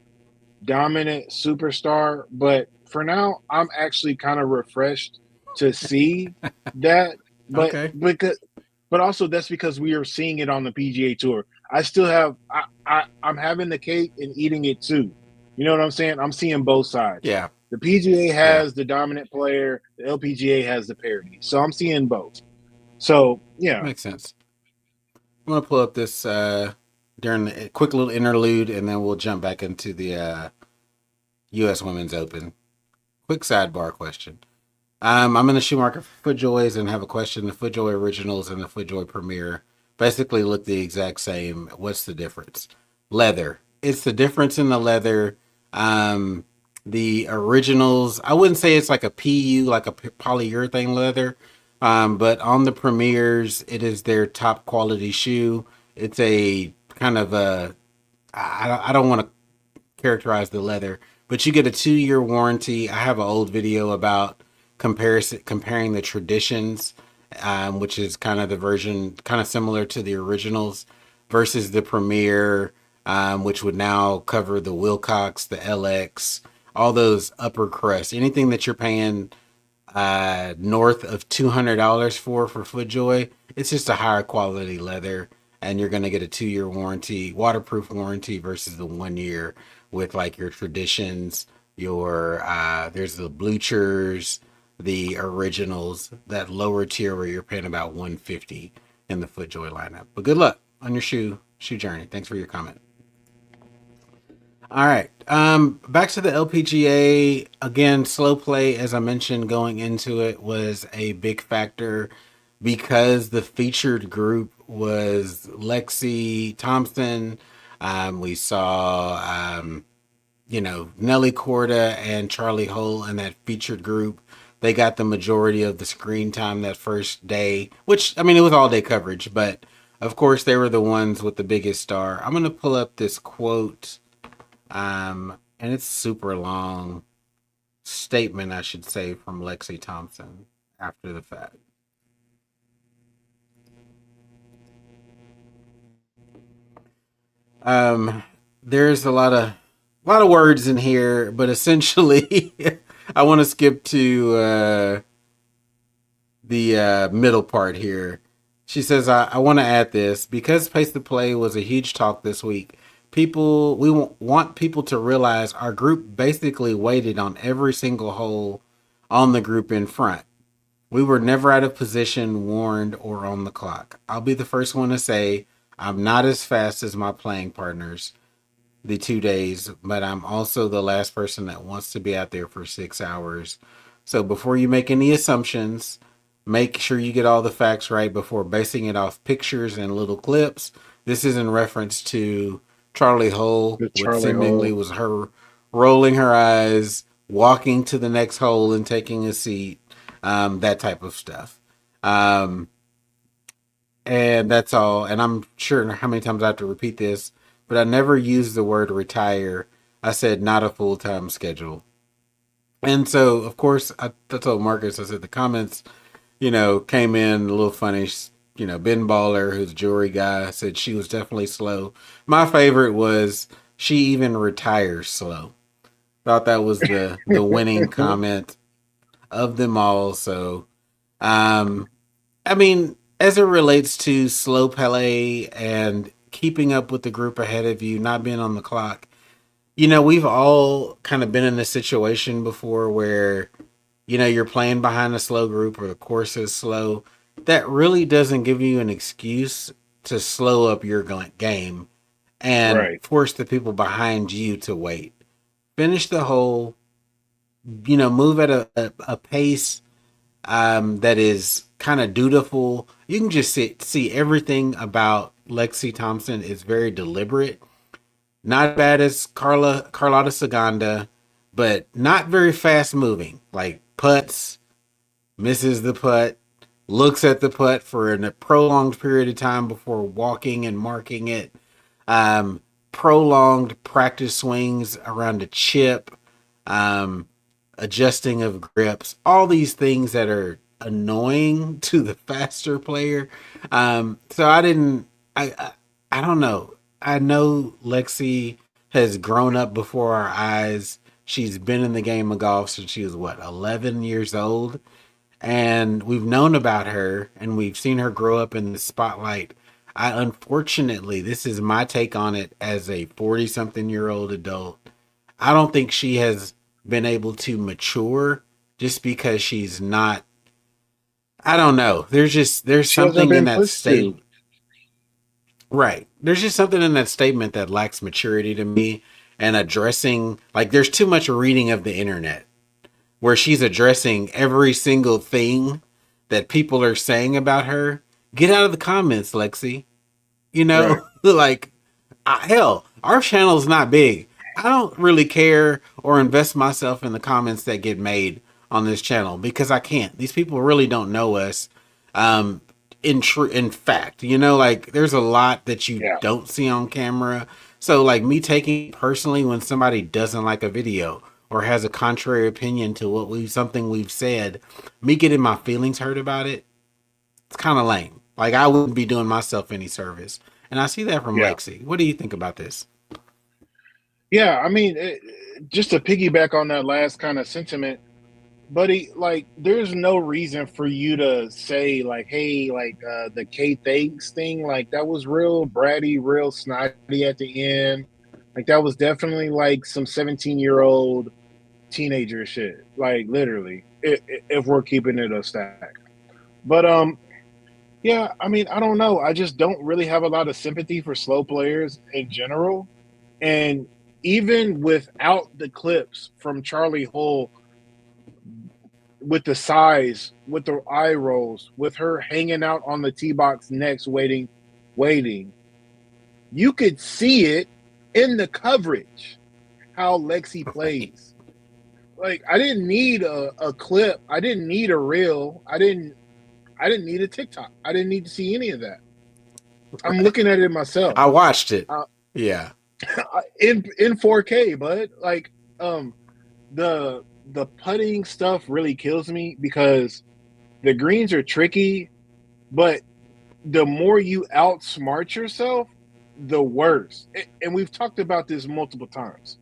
dominant superstar. But for now, I'm actually kind of refreshed to see that. But Okay. but also that's because we are seeing it on the PGA Tour. I still have I'm having the cake and eating it too. You know what I'm saying? I'm seeing both sides. Yeah. The PGA Yeah. has the dominant player, the LPGA has the parity. So I'm seeing both. So yeah, Makes sense. I'm gonna pull up this during the quick little interlude, and then we'll jump back into the U.S. Women's Open. Quick sidebar question. I'm in the shoe market for FootJoys and have a question. The FootJoy Originals and the FootJoy Premier basically look the exact same. What's the difference? Leather. It's the difference in the leather. Um, the Originals, I wouldn't say it's like a PU, like a polyurethane leather, but on the Premiers, it is their top quality shoe. It's a kind of a, I don't want to characterize the leather, but you get a 2 year warranty. I have an old video about comparing the traditions, which is kind of the version kind of similar to the originals, versus the Premier, which would now cover the Wilcox, the LX, all those upper crust, anything that you're paying north of $200 for FootJoy. It's just a higher quality leather, and you're gonna get a 2 year warranty, waterproof warranty versus the 1 year with like your traditions. Your there's the bleachers. the originals, that lower tier where you're paying about 150 in the FootJoy lineup. But good luck on your shoe journey. Thanks for your comment. All right. Back to the LPGA again. Slow play, as I mentioned, going into it was a big factor because the featured group was Lexi Thompson. We saw, Nelly Korda and Charlie Hull in that featured group. They got the majority of the screen time that first day, which I mean it was all day coverage, but of course they were the ones with the biggest star. I'm gonna pull up this quote and it's super long statement, I should say, from Lexi Thompson after the fact. Um, there's a lot of words in here, but essentially, I want to skip to the middle part here. She says, I want to add this because pace to play was a huge talk this week. We want people to realize our group basically waited on every single hole on the group in front. We were never out of position, warned, or on the clock. I'll be the first one to say I'm not as fast as my playing partners the 2 days, but I'm also the last person that wants to be out there for 6 hours. So before you make any assumptions, make sure you get all the facts right before basing it off pictures and little clips. This is in reference to Charlie Hull, The what Charlie seemingly Hole. was her rolling her eyes, walking to the next hole and taking a seat, that type of stuff. Um, and that's all. And I'm sure how many times I have to repeat this, but I never used the word retire. I said not a full time schedule. And so, of course, I told Marcus, I said the comments, came in a little funny. Ben Baller, who's a jewelry guy, said she was definitely slow. My favorite was she even retires slow. Thought that was the winning comment of them all. So, um, I mean, as it relates to slow play and keeping up with the group ahead of you, not being on the clock, we've all kind of been in this situation before where, you're playing behind a slow group or the course is slow. That really doesn't give you an excuse to slow up your game and Right. force the people behind you to wait. Finish the hole, move at a pace that is kind of dutiful. You can just see everything about Lexi Thompson is very deliberate. Not bad as Carlotta Saganda, but not very fast moving. Like putts, misses the putt, looks at the putt for a prolonged period of time before walking and marking it. Prolonged practice swings around a chip. Um, Adjusting of grips, all these things that are annoying to the faster player. So I didn't. I don't know. I know Lexi has grown up before our eyes. She's been in the game of golf since she was 11 years old, and we've known about her and we've seen her grow up in the spotlight. I unfortunately, this is my take on it as a 40 something year old adult. I don't think she has been able to mature just because she's not. I don't know. There's She hasn't something in been that pushed to. statement. Right. There's just something in that statement that lacks maturity to me and addressing like there's too much reading of the internet where she's addressing every single thing that people are saying about her. Get out of the comments, Lexi. Right. Like hell, our channel's not big. I don't really care or invest myself in the comments that get made on this channel because I can't. These people really don't know us. Um, in fact, like there's a lot that you Yeah. don't see on camera. So like me taking personally when somebody doesn't like a video or has a contrary opinion to something we've said, me getting my feelings hurt about it, it's kind of lame. Like I wouldn't be doing myself any service. And I see that from Yeah. Lexi. What do you think about this? Yeah. I mean, just to piggyback on that last kind of sentiment, buddy, like, there's no reason for you to say, like, hey, like, the K thanks thing, like, that was real bratty, real snotty at the end. Like, that was definitely like some 17-year-old teenager shit. Like, literally. if we're keeping it a stack. But yeah, I mean, I don't know. I just don't really have a lot of sympathy for slow players in general. And even without the clips from Charlie Hull, with the size, with the eye rolls, with her hanging out on the tee box next, waiting, you could see it in the coverage how Lexi Right. plays. Like I didn't need a clip. I didn't need a reel. I didn't need a TikTok. I didn't need to see any of that. I'm Right. looking at it myself. I watched it. Uh, Yeah. in 4K, but like um the the putting stuff really kills me because the greens are tricky, but the more you outsmart yourself, the worse. And we've talked about this multiple times.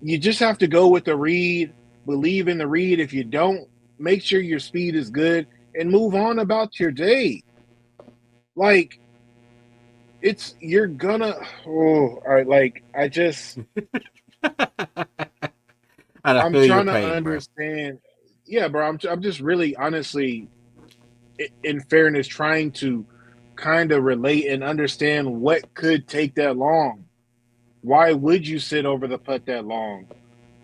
You just have to go with the read, believe in the read. If you don't, make sure your speed is good and move on about your day. Like it's you're gonna all right, like And I I'm feel your trying to pain, bro. understand. Yeah, bro, I'm just really honestly in fairness trying to kind of relate and understand what could take that long. Why would you sit over the putt that long?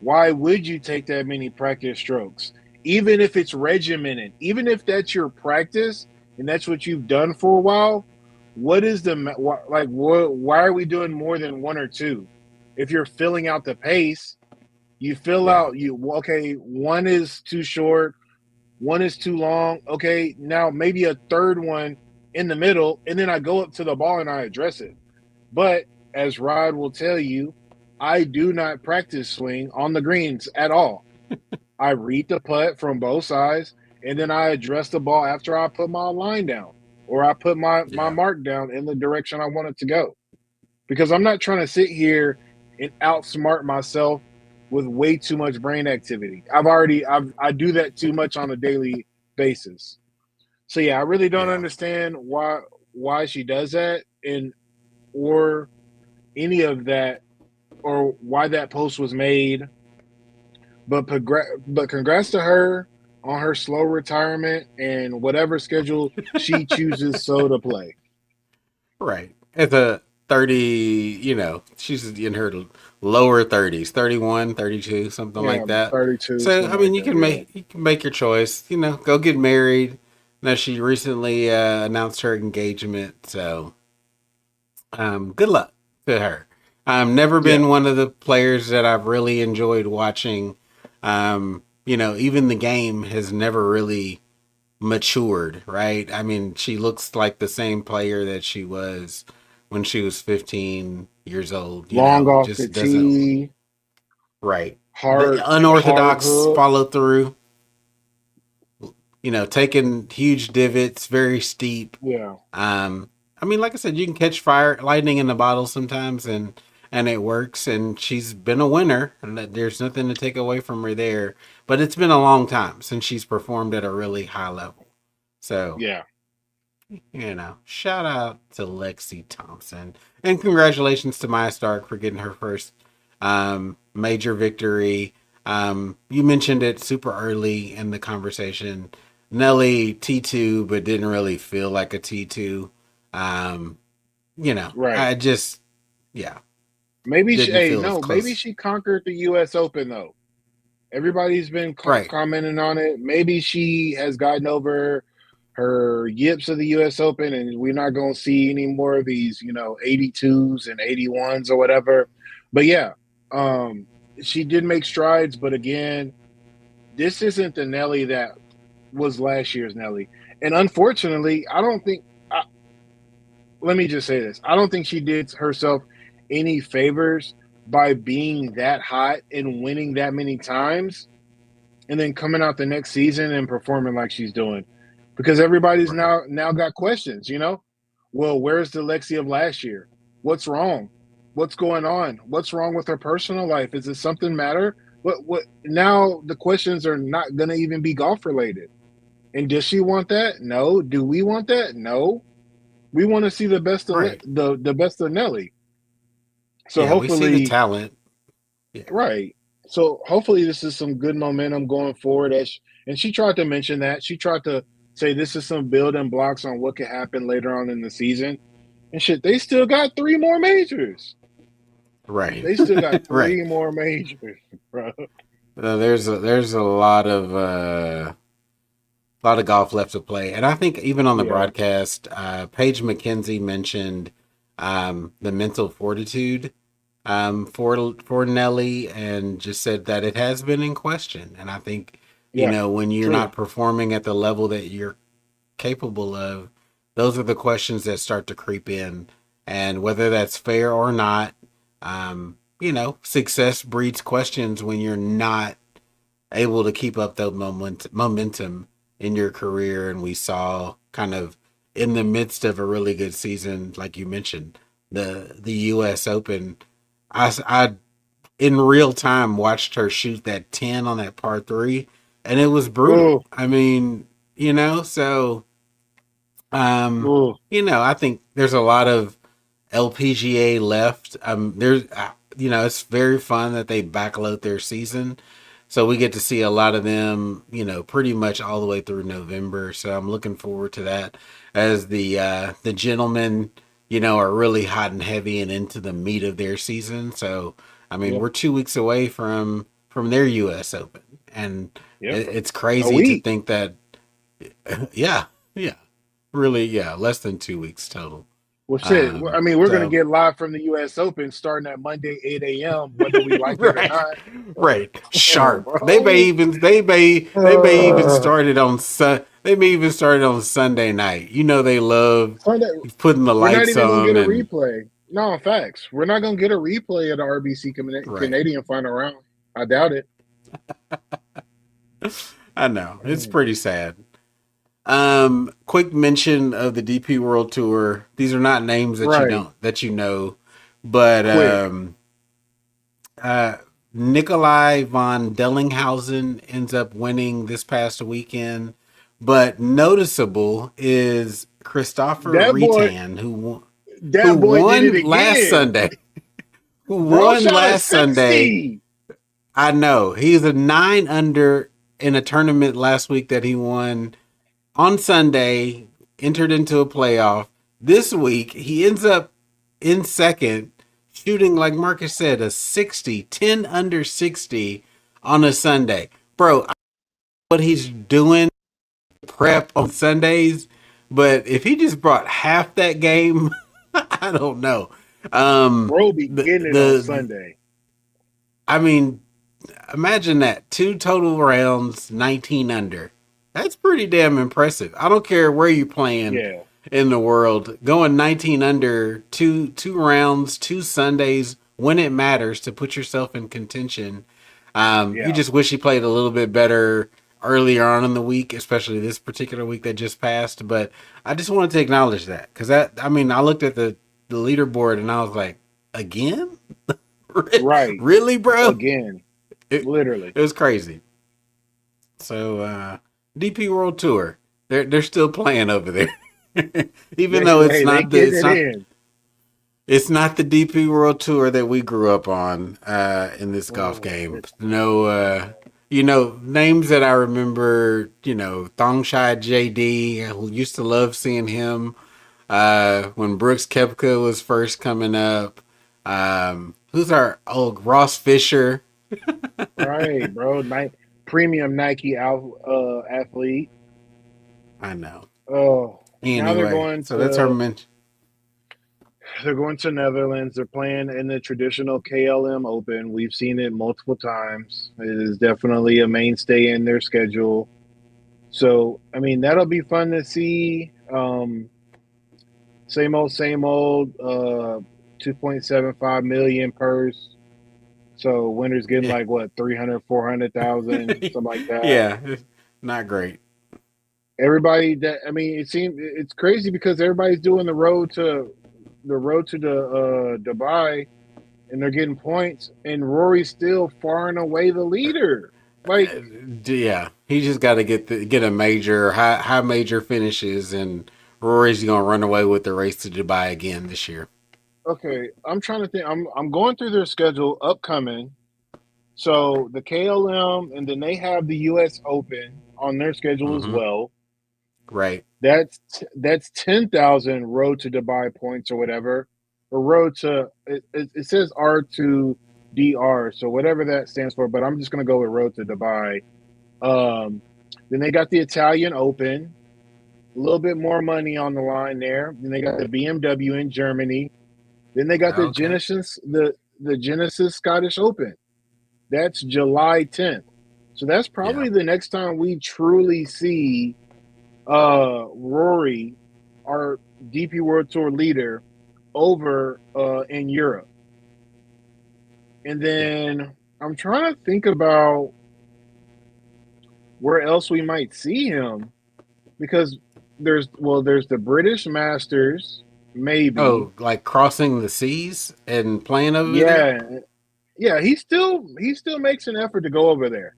Why would you take that many practice strokes? Even if it's regimented, even if that's your practice and that's what you've done for a while, what is the like? Why are we doing more than one or two? If you're filling out the pace, you fill Yeah. out you okay. One is too short, one is too long. Okay, now maybe a third one in the middle, and then I go up to the ball and I address it. But as Rod will tell you, I do not practice swing on the greens at all. I read the putt from both sides, and then I address the ball after I put my line down or I put my Yeah. mark down in the direction I want it to go. Because I'm not trying to sit here and outsmart myself with way too much brain activity. I do that too much on a daily basis. So yeah, I really don't Yeah. understand why she does that and or any of that or why that post was made. But congrats to her on her slow retirement and whatever schedule she chooses so to play. Right. At the 30, she's in her lower 30s, 31, 32, something Yeah, like that. 32, So, I something mean, like you that. can Yeah. make your choice, go get married. Now she recently announced her engagement, so good luck to her. Never Yeah. been one of the players that I've really enjoyed watching. Even the game has never really matured, right? I mean, she looks like the same player that she was when she was 15 years old. Long It off the just doesn't, tee, right. The hard unorthodox hook. follow through, taking huge divots, very steep. Yeah. I mean, like I said, you can catch fire, lightning in the bottle sometimes, and it works. And she's been a winner, and there's nothing to take away from her there. But it's been a long time since she's performed at a really high level. So, Yeah. shout out to Lexi Thompson, and congratulations to Maja Stark for getting her first major victory. You mentioned it super early in the conversation. Nelly T2, but didn't really feel like a T2. Um, Right. I just, yeah, Maybe she didn't hey, feel as no, maybe close. she conquered the US Open though. Everybody's been Right. commenting on it. Maybe she has gotten over her yips of the US Open and we're not going to see any more of these, 82s and 81s or whatever. But yeah, um she did make strides, but again, this isn't the Nelly that was last year's Nelly. And unfortunately, I don't think let me just say this. I don't think she did herself any favors by being that hot and winning that many times and then coming out the next season and performing like she's doing. Because everybody's Right. now got questions. Well, where's the Lexi of last year? What's wrong? What's going on? What's wrong with her personal life? Is it something matter? What now the questions are not gonna even be golf related. And does she want that? No. Do we want that? No. We want to see the best of Right. the best of Nelly. So Yeah, we see the hopefully, talent. Yeah. right. So hopefully this is some good momentum going forward. And she tried to mention that. She tried to say this is some building blocks on what could happen later on in the season. And shit, they still got three more majors. Right. They still got Right. three more majors, bro. There's a lot of golf left to play, and I think even on the Yeah, broadcast, Paige McKenzie mentioned the mental fortitude for Nelly, and just said that it has been in question. And I think yeah, when you're true. not performing at the level that you're capable of, those are the questions that start to creep in, and whether that's fair or not. Success breeds questions when you're not able to keep up the momentum in your career. And we saw kind of in the midst of a really good season, like you mentioned, the U.S. Open. I in real time watched her shoot that 10 on that par three, and it was brutal. Oh, I mean, so oh, I think there's a lot of LPGA left. It's very fun that they backload their season. So we get to see a lot of them, pretty much all the way through November. So I'm looking forward to that as the gentlemen, are really hot and heavy and into the meat of their season. So I mean, yeah, we're 2 weeks away from their U.S. Open, and yeah. it's A crazy to week. think that, yeah, yeah, really, yeah, less than 2 weeks total. Well, shit. I mean, we're gonna So get live from the U.S. Open starting at Monday, 8 a.m., whether we like it or right, not. right, Come on, sharp. bro. They may even Uh, start it on they may even start it on Sunday night. They love Sunday, putting the we're not lights even gonna get on a and replay. No, facts. We're not gonna get a replay of the RBC right. Canadian final round. I doubt it. I know it's pretty sad. Quick mention of the DP World Tour. These are not names Right. that you know, but Quick. uh, Nikolai von Dellinghausen ends up winning this past weekend. But noticeable is Kristoffer That boy. Reitan, who That boy did it won last again. Sunday. Who Bro won shot a last Sunday? 60. I know he's a 9 under in a tournament last week that he won on Sunday. Entered into a playoff. This week he ends up in second, shooting like Marcus said a 60, 10 under 60 on a Sunday. Bro, what he's doing prep on Sundays, but if he just brought half that game, I don't know. Bro be The getting it on the Sunday. I mean, imagine that 2 total rounds, 19 under. That's pretty damn impressive. I don't care where you're playing Yeah. in the world, going 19 under, two rounds, 2 Sundays when it matters to put yourself in contention. You Yeah. just wish he played a little bit better earlier on in the week, especially this particular week that just passed. But I just wanted to acknowledge that because I looked at the leaderboard and I was like, again, Right. really, bro? Again. It, Literally. it was crazy. So DP World Tour, they're still playing over there, even though They getting it in. it's not the DP World Tour that we grew up on in this golf Oh, game. No, names that I remember. Thongshai JD, who used to love seeing him when Brooks Koepka was first coming up. Who's our old Ross Fisher? right, bro. Premium Nike athlete. I know. Oh, now Anyway, so that's our mention. they're going to Netherlands. They're playing in the traditional KLM Open. We've seen it multiple times. It is definitely a mainstay in their schedule. So, I mean, that'll be fun to see. Same old. 2.75 million purse. So winners getting Yeah. like what 300, 400,000, something like that. Yeah, not great. Everybody that I mean, it seems it's crazy because everybody's doing the road to Dubai, and they're getting points, and Rory's still far and away the leader. Like, Yeah, he just got to get a major high major finishes, and Rory's gonna run away with the race to Dubai again this year. okay, I'm trying to think. I'm going through their schedule upcoming. So the KLM, and then they have the U.S. Open on their schedule as Mm-hmm. well. Right. That's 10,000 road to Dubai points or whatever, or road to it says R2DR, so whatever that stands for. But I'm just gonna go with road to Dubai. Um, then they got the Italian Open, a little bit more money on the line there. Then they got the BMW in Germany. Then they got the Okay. Genesis Scottish Open. That's July 10th. So that's Yeah. probably the next time we truly see Rory, our DP World Tour leader, over in Europe. And Yeah. then I'm trying to think about where else we might see him, because there's the British Masters, maybe. Oh, like crossing the seas and playing over there? Yeah, yeah, he still makes an effort to go over there.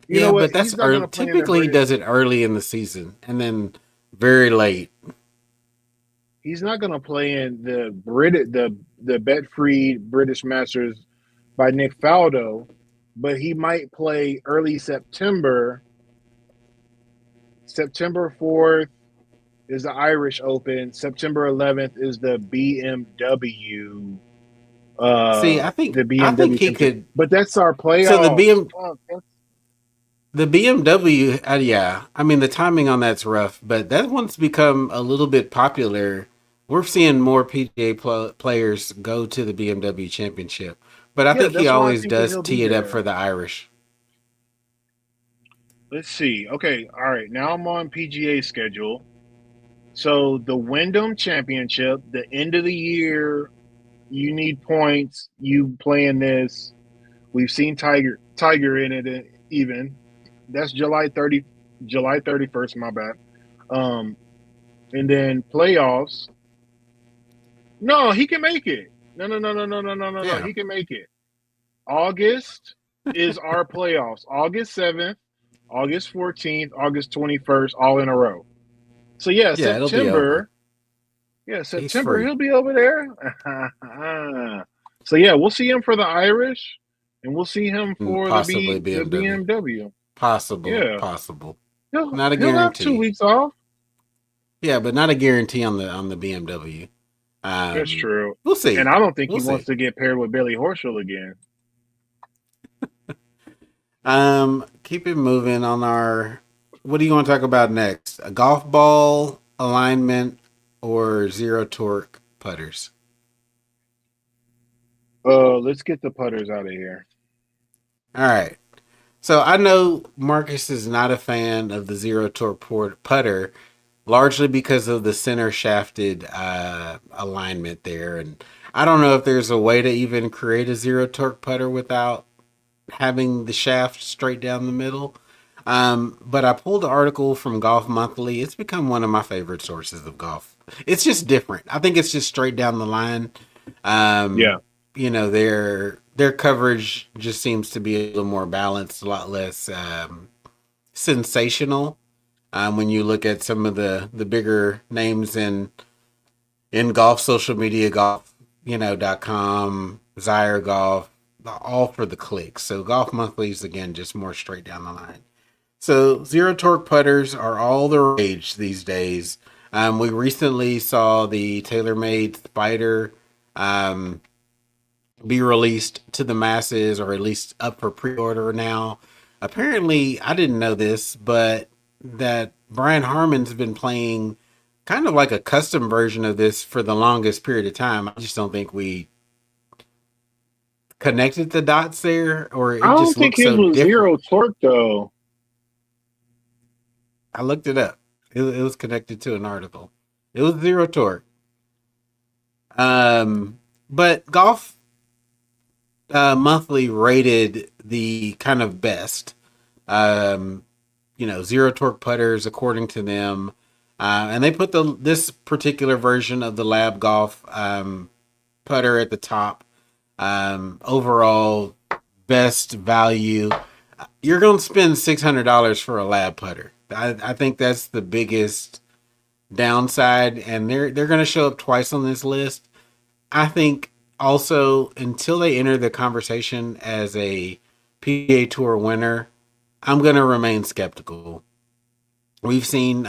You know Yeah, what? but that's He's not going to play in the typically he British. does it early in the season and then very late. He's not going to play in the Bet-Free British Masters by Nick Faldo, but he might play early September. September 4th is the Irish Open. September 11th is See, the I think BMW he Championship. could. But that's our So playoffs. The BMW, yeah. I mean, the timing on that's rough, but that one's become a little bit popular. We're seeing more PGA players go to the BMW Championship, but I Yeah, think he that's why I'm always thinking does he'll be tee it up there. for the Irish. Let's see. Okay, all right. Now I'm on PGA schedule. So the Wyndham Championship, the end of the year, you need points. You playing this. We've seen Tiger in it even. That's July 31st, my bad. Um, and then playoffs. No, he can make it. No, no, no, no, no, no, no, no, no. Yeah, He can make it. August is our playoffs. August 7th, August 14th, August 21st, all in a row. So yeah, yeah, it'll be over. September. Yeah, He's September free, he'll be over there. So yeah, we'll see him for the Irish, and we'll see him and for possibly the BMW. BMW. Possible, Yeah, possible. he'll Not a he'll have two guarantee. weeks off. Yeah, but not a guarantee on the BMW. That's true, We'll and see. I don't think We'll he wants see. to get paired with Billy Horschel again. Keep it moving on our. What do you want to talk about next? A golf ball alignment or zero torque putters? Let's get the putters out of here. All right. So I know Marcus is not a fan of the zero torque putter, largely because of the center shafted alignment there, and I don't know if there's a way to even create a zero torque putter without having the shaft straight down the middle. But I pulled an article from Golf Monthly. It's become one of my favorite sources of golf. It's just different. I think it's just straight down the line. Yeah. Um, their coverage just seems to be a little more balanced, a lot less sensational. When you look at some of the bigger names in golf social media, golf .com, Zyre Golf, all for the clicks. So Golf Monthly is again just more straight down the line. So zero torque putters are all the rage these days. We recently saw the TaylorMade Spider um, be released to the masses, or at least up for pre-order now. Apparently, I didn't know this, but that Brian Harmon's been playing kind of like a custom version of this for the longest period of time. I just don't think we connected the dots there, or I it don't just think looks his so was different. zero torque though. I looked it up. It was connected to an article. It was zero torque. But Golf Monthly rated the kind of best, um, zero torque putters according to them, and they put this particular version of the Lab Golf putter at the top. Overall, best value. You're going to spend $600 for a Lab putter. I think that's the biggest downside, and they're going to show up twice on this list. I think also, until they enter the conversation as a PGA Tour winner, I'm going to remain skeptical. We've seen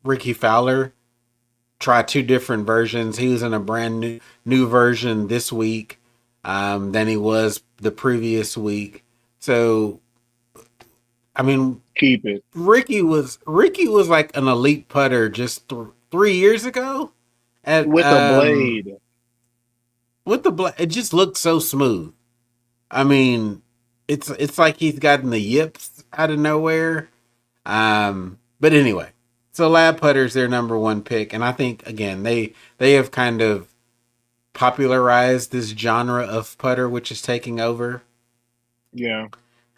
Ricky Fowler try two different versions. He was in a brand new version this week than he was the previous week. So, I mean, Keep it Ricky was like an elite putter just 3 years ago. At with a blade. with it just looked so smooth. I mean, it's like he's gotten the yips out of nowhere. But anyway, so lab putter's their number one pick, and I think again they have kind of popularized this genre of putter, which is taking over. Yeah.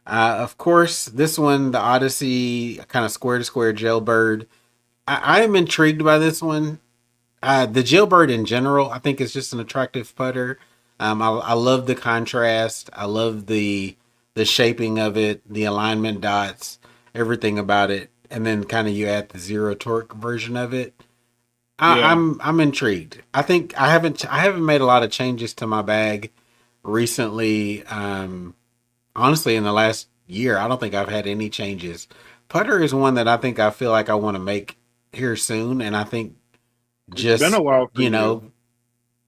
Of course, this one, the Odyssey, kind of square to square jailbird. I am intrigued by this one. The jailbird in general, I think is just an attractive putter. I love the contrast. I love the shaping of it, the alignment dots, everything about it, and then kind of you add the zero torque version of it. Yeah. I'm intrigued. I think I haven't made a lot of changes to my bag recently. Honestly, in the last year, I don't think I've had any changes. Putter is one that I think I feel like I want to make here soon, and I think It's been a just while for you you. know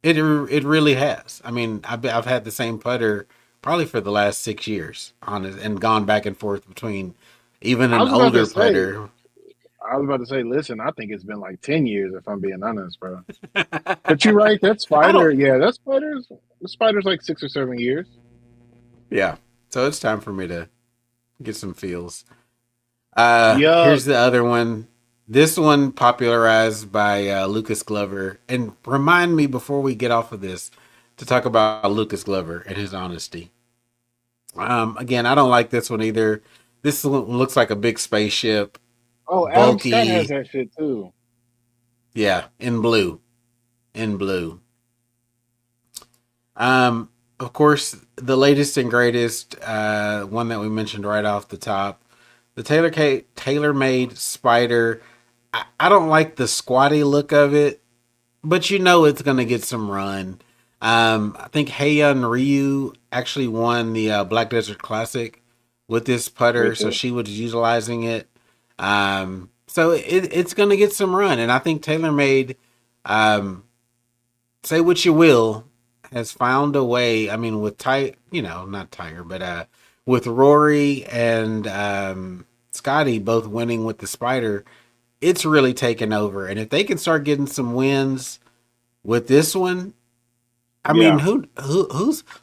it really has. I mean, I've had the same putter probably for the last 6 years, honest, and gone back and forth between even I an was about to older say, putter. listen, I think it's been like 10 years if I'm being honest, bro. But you're right, that I spider, don't. yeah, that spider's the spider's like 6 or 7 years. Yeah, so it's time for me to get some feels. Yuck. Here's the other one. This one popularized by Lucas Glover, and remind me before we get off of this to talk about Lucas Glover and his honesty. Again, I don't like this one either. This one looks like a big spaceship, Oh, Adam Scott has bulky. that shit too. Yeah, in blue, in blue. Um, of course, the latest and greatest one that we mentioned right off the top, the Taylor made Spider. I don't like the squatty look of it, but you know it's gonna get some run. I think Heian Ryu actually won the Black Desert Classic with this putter, With so it. she was utilizing it. So it's gonna get some run, and I think TaylorMade, um, say what you will, has found a way. I mean, with not Tiger, but with Rory and Scotty both winning with the Spider, it's really taken over. And if they can start getting some wins with this one, I mean, Yeah.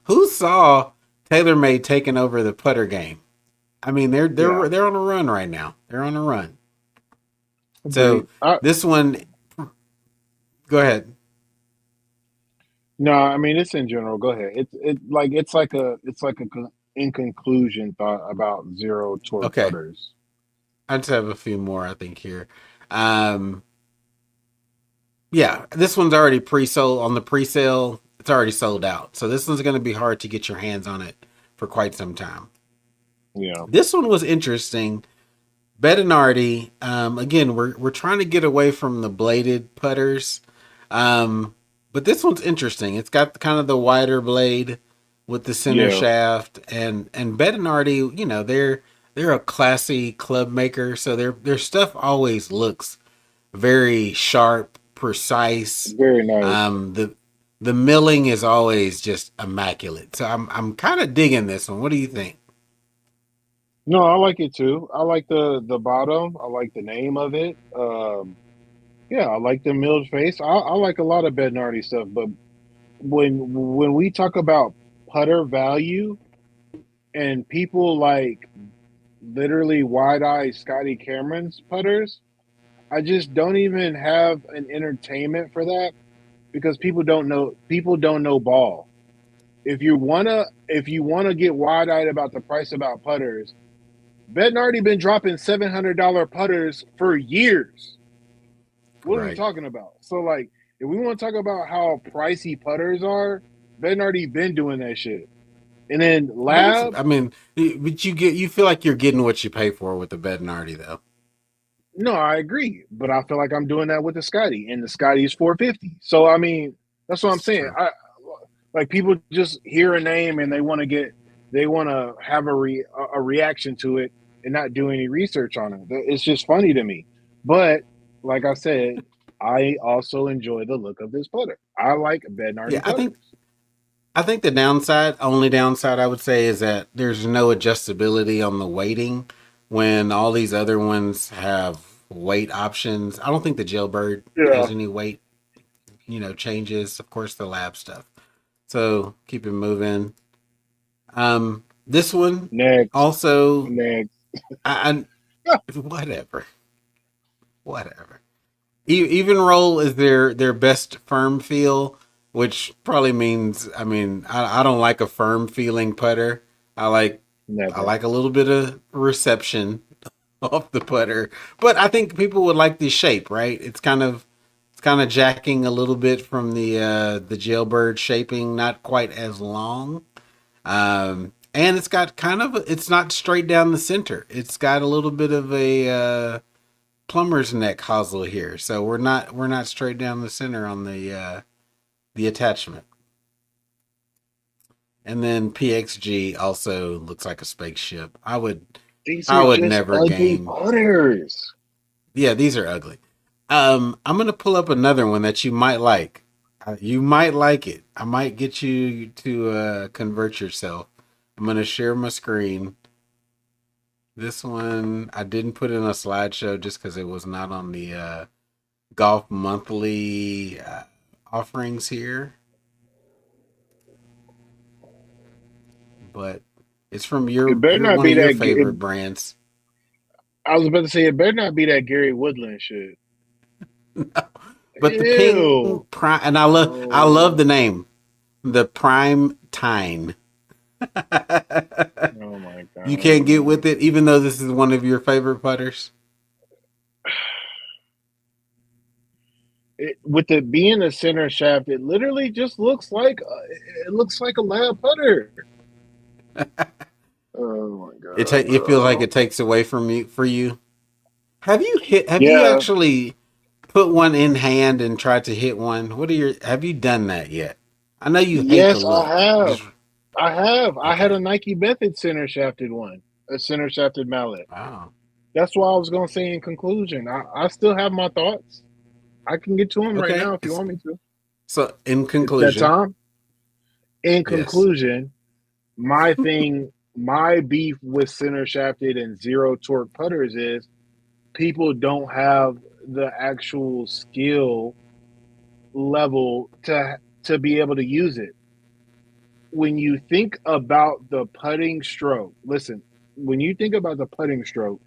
who saw TaylorMade taking over the putter game? I mean, they're Yeah. they're they're on a run right now. They're on a run. So Agreed. this one, go ahead. No, I mean it's in general. Go ahead. In conclusion thought about zero torque Okay, putters. I just have a few more. I think here. Um, yeah, this one's already pre-sold on the pre-sale. It's already sold out. So this one's going to be hard to get your hands on it for quite some time. Yeah. This one was interesting. Bedinardi, again, we're trying to get away from the bladed putters, but this one's interesting. It's got kind of the wider blade with the center Yeah. shaft, and Bedinardi, they're a classy club maker, so their stuff always looks very sharp, precise. Very nice. The milling is always just immaculate. So I'm kind of digging this one. What do you think? No, I like it too. I like the bottom. I like the name of it. Yeah, I like the milled face. I like a lot of Bednardi stuff, but when we talk about putter value and people like literally wide eye Scotty Cameron's putters, I just don't even have an entertainment for that because people don't know ball. If you wanna get wide eyed about the price about putters, Bednardi been dropping $700 putters for years. What are we Right. talking about? So like, if we want to talk about how pricey putters are, Bednardi been doing that shit. And then But it's, Lab, I mean, but you feel like you're getting what you pay for with the Bednardi, though. no, I agree, but I feel like I'm doing that with the Scotty, and the Scotty is 450. So I mean, that's what I'm It's saying. true. Like people just hear a name and they want to have a reaction to it and not do any research on it. It's just funny to me. But like I said, I also enjoy the look of this putter. I like Yeah, Bednardi I think putters. I think the downside, only downside I would say, is that there's no adjustability on the weighting when all these other ones have weight options. I don't think the Jailbird Yeah. has any weight, changes. Of course, the lab stuff. So keep it moving. This one Next, also, next. I whatever, whatever. Even roll is their best firm feel, which probably means, I mean, I don't like a firm feeling putter. I like I Never. like a little bit of reception off the putter, but I think people would like the shape, right? It's kind of jacking a little bit from the jailbird shaping, not quite as long. And it's got it's not straight down the center. It's got a little bit of a plumber's neck hosel here, so we're not straight down the center on the attachment. And then PXG also looks like a spaceship. I would These I are would just never ugly game. putters. Yeah, these are ugly. I'm gonna pull up another one that you might like. You might like it. I might get you to convert yourself. I'm gonna share my screen. This one I didn't put in a slideshow just because it was not on the golf monthly offerings here, but it's from It your better your not one be of your that. favorite brands. I was about to say it better not be that Gary Woodland shit. But the Ew. ping prime, and I love Oh. the name, the Prime Time. Oh my You can't get god. with it, even though this is one of your favorite putters. With it being a center shaft, it literally just looks like it looks like a lab putter. Oh my god, It feels like bro. it takes away from you for you. Have you Yeah. actually put one in hand and tried to hit one? Have you done that yet? I know you hate the Yes, I look. have. Just I have. I had a okay. Nike Method center shafted one, a center shafted mallet. Wow. That's why I was gonna say in conclusion. I still have my thoughts. I can get to them right Okay. now if you want me to. So in It's that conclusion, time. In yes. conclusion, my beef with center shafted and zero torque putters is people don't have the actual skill level to be able to use it. When you think about the putting stroke, listen, when you think about the putting stroke,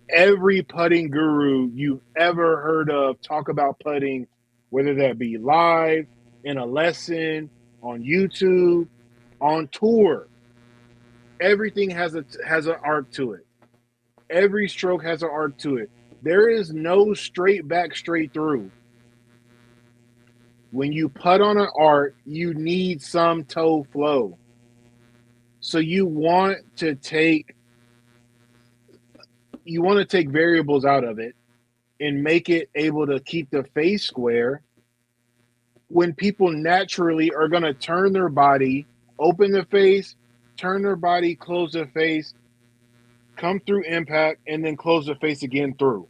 every putting guru you've ever heard of talk about putting, whether that be live, in a lesson, on YouTube, on tour, everything has an arc to it. Every stroke has an arc to it. There is no straight back, straight through. When you putt on an arc, you need some toe flow. So you want to take variables out of it and make it able to keep the face square when people naturally are going to turn their body, open the face, turn their body, close the face, come through impact, and then close the face again through.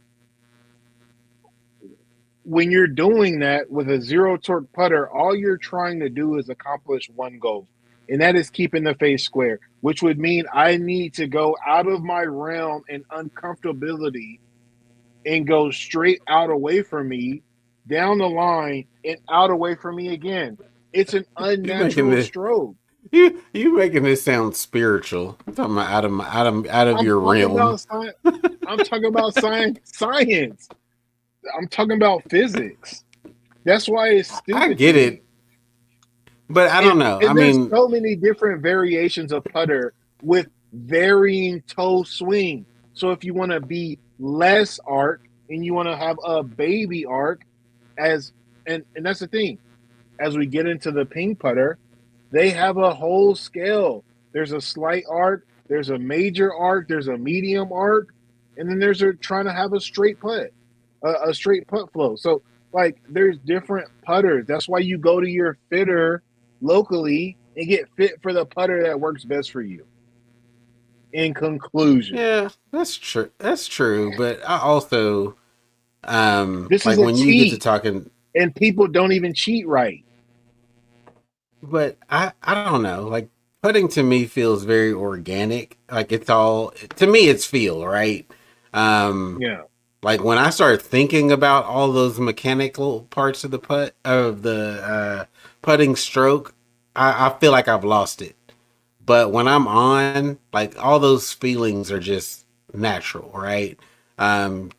When you're doing that with a zero torque putter, all you're trying to do is accomplish one goal, and that is keeping the face square, which would mean I need to go out of my realm and uncomfortability and go straight out away from me, down the line, and out away from me again. It's an You making unnatural this stroke. you making this sound spiritual. I'm talking about out of I'm your talking realm. about science. I'm talking about science. I'm talking about physics. That's why it's I stupid to get me. it, but I don't know. I And there's mean, so many different variations of putter with varying toe swing. So if you want to be less arc and you want to have a baby arc, as and that's the thing. As we get into the ping putter, they have a whole scale. There's a slight arc, there's a major arc, there's a medium arc, and then there's a trying to have a straight putt, a straight putt flow. So Like there's different putters. That's why you go to your fitter locally and get fit for the putter that works best for you. In conclusion, Yeah, that's true. That's true. But I also, this is like a when you get to cheat, talking, and people don't even cheat right. but I don't know. Like putting to me feels very organic. Like it's all to me. It's feel right. Um, Yeah, like when I start thinking about all those mechanical parts of the putting stroke, I feel like I've lost it. But when I'm on, like all those feelings are just natural, right?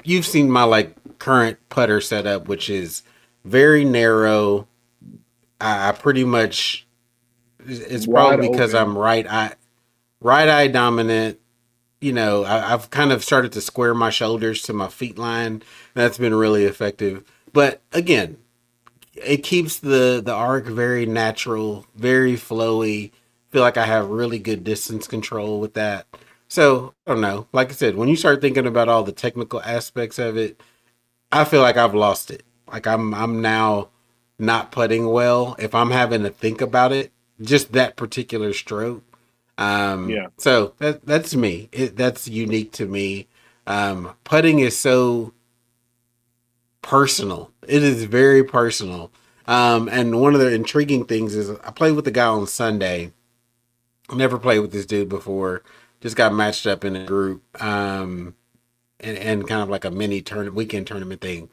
You've seen my like current putter setup, which is very narrow. I pretty much it's wide probably because open. I'm right eye dominant. You know, I've kind of started to square my shoulders to my feet line. That's been really effective. But again, it keeps the arc very natural, very flowy. Feel like I have really good distance control with that. So I don't know. Like I said, when you start thinking about all the technical aspects of it, I feel like I've lost it. Like I'm now not putting well. If I'm having to think about it, just that particular stroke. Yeah, So that's me. That's unique to me. Putting is so personal. It is very personal. And one of the intriguing things is I played with the guy on Sunday. Never played with this dude before. Just got matched up in a group, and kind of like a mini weekend tournament thing.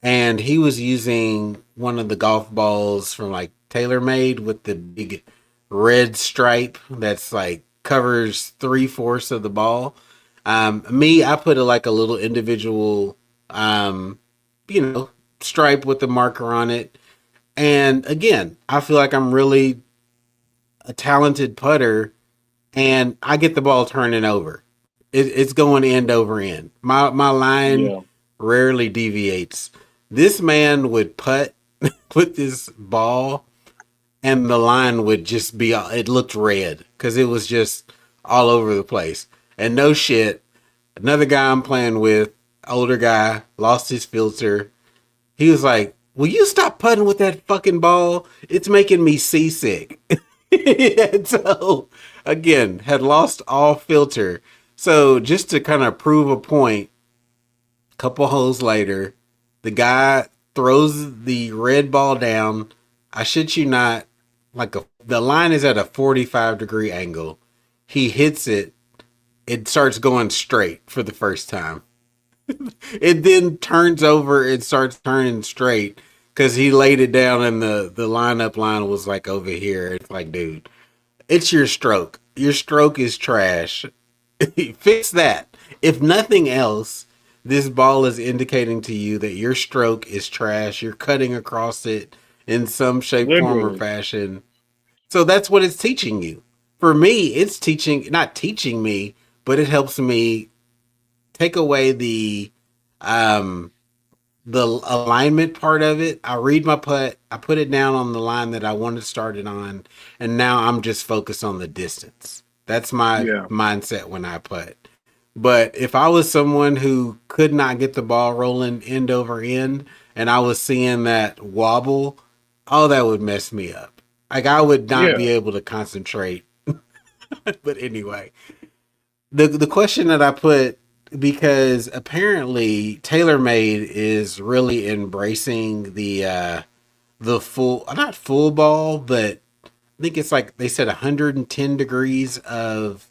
And he was using one of the golf balls from like TaylorMade with the big red stripe that's like covers 3/4 of the ball. I put like a little individual, um, you know, stripe with the marker on it. And again, I feel like I'm really a talented putter, and I get the ball turning over. It's going end over end. My line yeah, rarely deviates. This man would putt with this ball, and the line would just be. It looked red because it was just all over the place. And no shit, another guy I'm playing with, older guy, lost his filter. He was like, "Will you stop putting with that fucking ball? It's making me seasick." And so again, had lost all filter. So just to kind of prove a point, a couple holes later, the guy throws the red ball down. I shit you not, the line is at a 45-degree angle. He hits it. It starts going straight for the first time. It then turns over and starts turning straight because he laid it down and the lineup line was like over here. It's like, dude, it's your stroke. Your stroke is trash. Fix that. If nothing else, this ball is indicating to you that your stroke is trash. You're cutting across it in some shape, form, or literally. fashion. So that's what it's teaching you. For me, it's not teaching me, but it helps me take away um, the alignment part of it. I read my putt, I put it down on the line that I wanted to start it on, and now I'm just focused on the distance. That's my Yeah, mindset when I putt. But if I was someone who could not get the ball rolling end over end and I was seeing that wobble, oh, that would mess me up. Like I would not yeah, be able to concentrate. But anyway, the question that I put, because apparently TaylorMade is really embracing the full, not full ball, but I think it's like they said 110 degrees of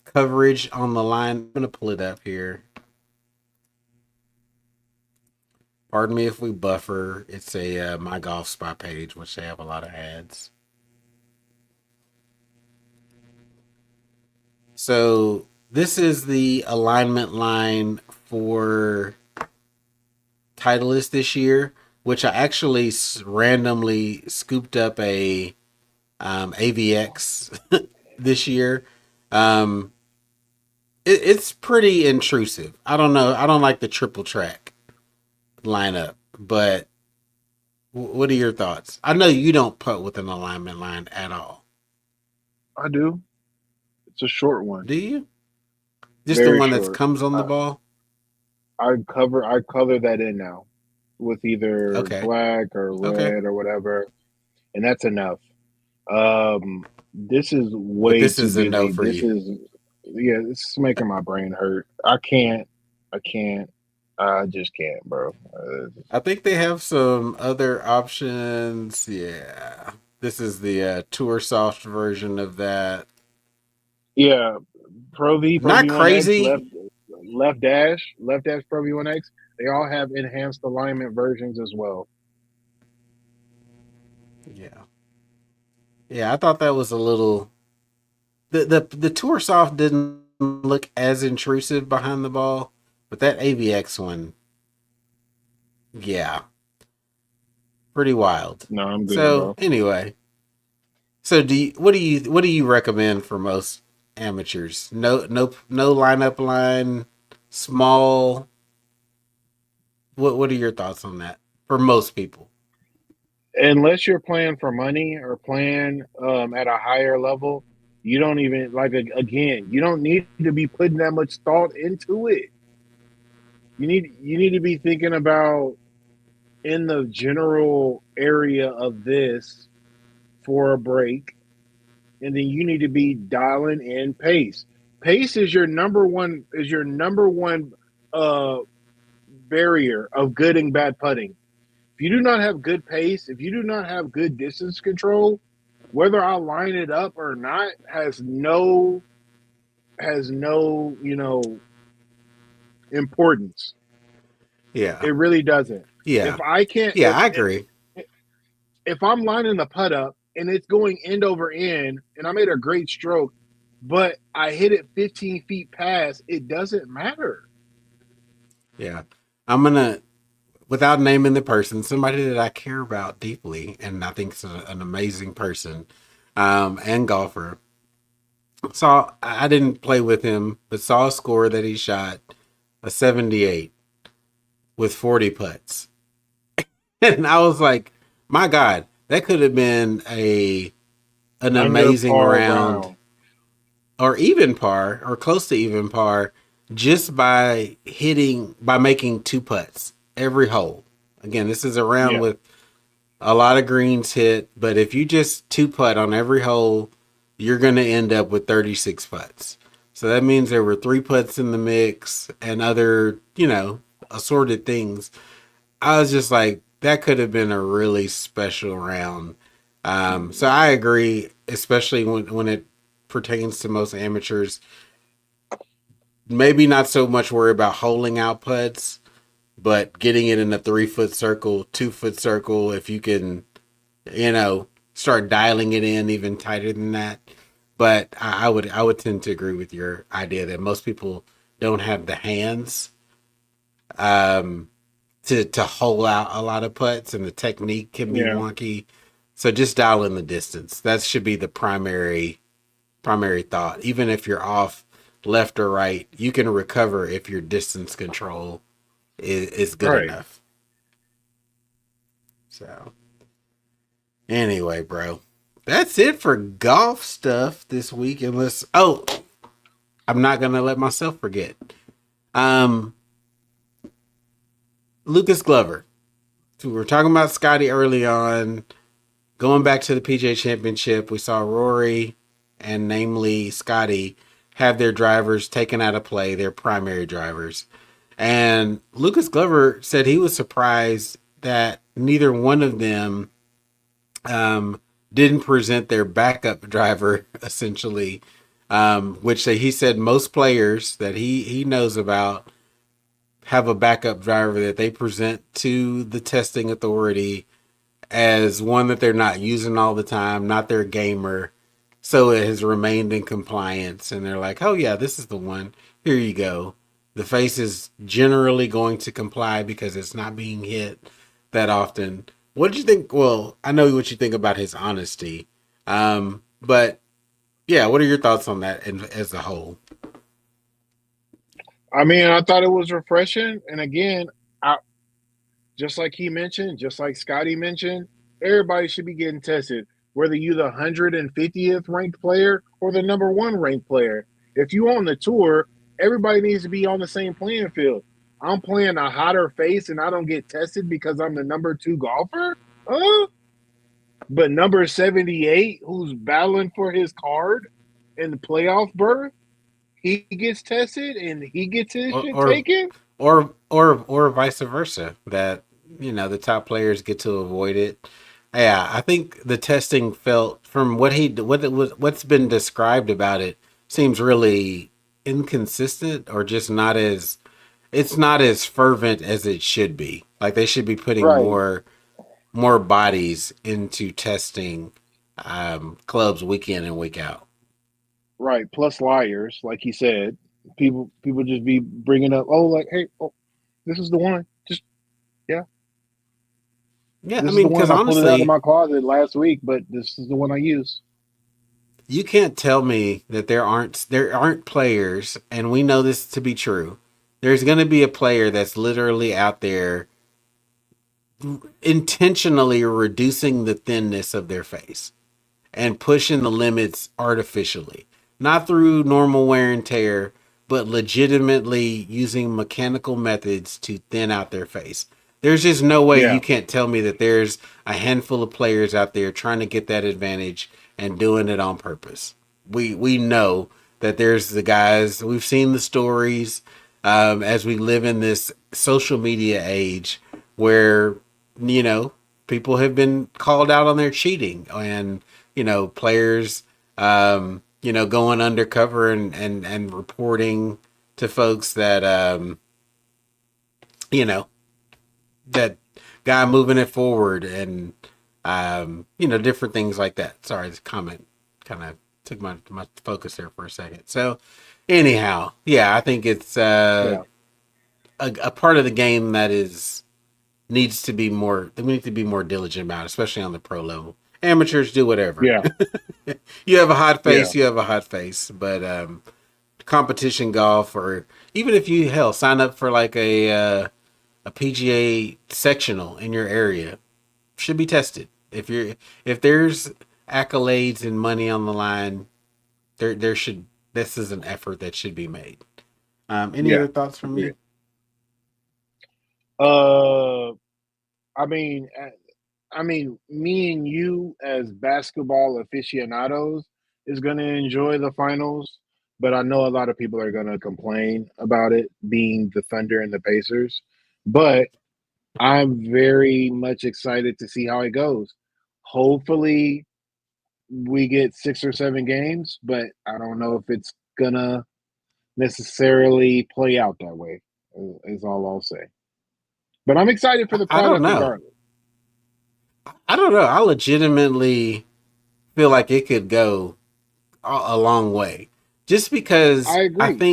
coverage on the line. I'm gonna pull it up here. Pardon me if we buffer. It's a My Golf Spot page, which they have a lot of ads. So this is the alignment line for Titleist this year, which I actually randomly scooped up a AVX this year. Um, it's pretty intrusive. I don't know. I don't like the triple track lineup, but what are your thoughts? I know you don't putt with an alignment line at all. I do. It's a short one, Do you? Just the very one that short. comes on the I, ball? I color that in now. with either Okay. black or Okay. red or whatever, and that's enough. This is But way this too is a no busy. for This you. is yeah, this is making my brain hurt. I can't. I can't. I just can't, bro. I think they have some other options. Yeah. This is the Tour Soft version of that. Yeah, Pro V, Pro Not V1X, crazy. Left Dash Pro V1X. They all have enhanced alignment versions as well. Yeah. Yeah, I thought that was a little the Tour Soft didn't look as intrusive behind the ball, but that AVX one, yeah, pretty wild. No, I'm good, So bro. anyway, what do you recommend for most amateurs? No lineup line, small. What are your thoughts on that for most people? Unless you're playing for money or playing at a higher level, you don't even like again. You don't need to be putting that much thought into it. You need to be thinking about in the general area of this for a break, and then you need to be dialing in pace. Pace is your number one uh, barrier of good and bad putting. If you do not have good pace, if you do not have good distance control, whether I line it up or not has no importance. Yeah, It really doesn't. If yeah, I can't yeah. I agree. if I'm lining the putt up and it's going end over end and I made a great stroke, but I hit it 15 feet past, it doesn't matter. Yeah, I'm gonna without naming the person, somebody that I care about deeply, and I think is an amazing person and golfer. Saw I didn't play with him, but saw a score that he shot a 78 with 40 putts, and I was like, my God, that could have been a an Under amazing par round round. or even par or close to even par just by making two putts every hole. Again, this is a round Yeah. with a lot of greens hit, but if you just two putt on every hole, you're going to end up with 36 putts. So that means there were three putts in the mix and other, assorted things. I was just like, that could have been a really special round. So I agree, especially when it pertains to most amateurs. Maybe not so much worry about holding out putts, but getting it in a 3 foot circle, 2 foot circle, if you can start dialing it in even tighter than that. But I would tend to agree with your idea that most people don't have the hands um, to hold out a lot of putts, and the technique can be Yeah. wonky. So just dial in the distance. That should be the primary thought. Even if you're off left or right, you can recover if your distance control is good Right. enough. So anyway, bro, that's it for golf stuff this week. Unless, I'm not gonna let myself forget. Um, Lucas Glover. So we were talking about Scottie early on. Going back to the PGA Championship, we saw Rory and namely Scottie have their drivers taken out of play, their primary drivers. And Lucas Glover said he was surprised that neither one of them um, didn't present their backup driver, essentially, which he said most players that he knows about have a backup driver that they present to the testing authority as one that they're not using all the time, not their gamer. So it has remained in compliance. And they're like, oh, yeah, this is the one. Here you go. The face is generally going to comply because it's not being hit that often. What did you think? Well, I know what you think about his honesty. But yeah, what are your thoughts on that as a whole? I mean, I thought it was refreshing. And again, I just like he mentioned, just like Scotty mentioned, everybody should be getting tested, whether you're the 150th ranked player or the number one ranked player. If you on the tour, everybody needs to be on the same playing field. I'm playing a hotter face and I don't get tested because I'm the number 2 golfer? Huh? But number 78, who's battling for his card in the playoff berth, he gets tested and he gets his or shit or taken? or vice versa. That the top players get to avoid it. Yeah, I think the testing felt from what's been described about it seems really inconsistent or just not as it's not as fervent as it should be. Like they should be putting Right, more bodies into testing clubs week in and week out. right. Plus liars, like he said. People just be bringing up, oh, like, hey, oh, this is the one. Just, yeah, Yeah, I this is the mean, because one. I pulled it out of honestly, my closet last week, but this is the one I use. you can't tell me that there aren't players, and we know this to be true. There's going to be a player that's literally out there intentionally reducing the thinness of their face and pushing the limits artificially, not through normal wear and tear, but legitimately using mechanical methods to thin out their face. There's just no way Yeah, you can't tell me that there's a handful of players out there trying to get that advantage and doing it on purpose. We know that there's the guys. We've seen the stories as we live in this social media age where you know people have been called out on their cheating and players going undercover and reporting to folks that you know that guy moving it forward and different things like that. Sorry, this comment kind of took my focus there for a second. So anyhow, yeah, I think it's yeah, a part of the game that is needs to be more we need to be more diligent about, especially on the pro level. Amateurs do whatever. yeah, You have a hot yeah, face, you have a hot face. But competition golf, or even if you sign up for like a PGA sectional in your area, should be tested. If there's accolades and money on the line, there should this is an effort that should be made. Any yeah. other thoughts from Agree. you? Uh, I mean, me and you as basketball aficionados is going to enjoy the finals, but I know a lot of people are going to complain about it being the Thunder and the Pacers. But I'm very much excited to see how it goes. Hopefully, we get 6 or 7 games, but I don't know if it's gonna necessarily play out that way. Is all I'll say. But I'm excited for the I don't product know. regardless. I don't know. I legitimately feel like it could go a long way, just because I agree.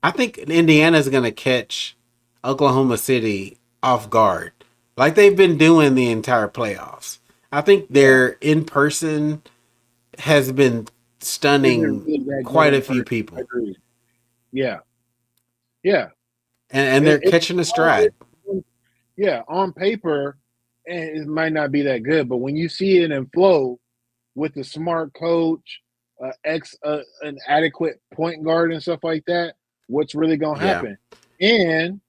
I think Indiana's going to catch Oklahoma City off guard, like they've been doing the entire playoffs. I think Yeah, their in person has been isn't stunning really that good quite a in few person. I people, agree. Yeah, yeah. and they're It catching a stride. yeah, on paper, it might not be that good, but when you see it in flow with a smart coach, an adequate point guard and stuff like that, what's really gonna Yeah, happen? And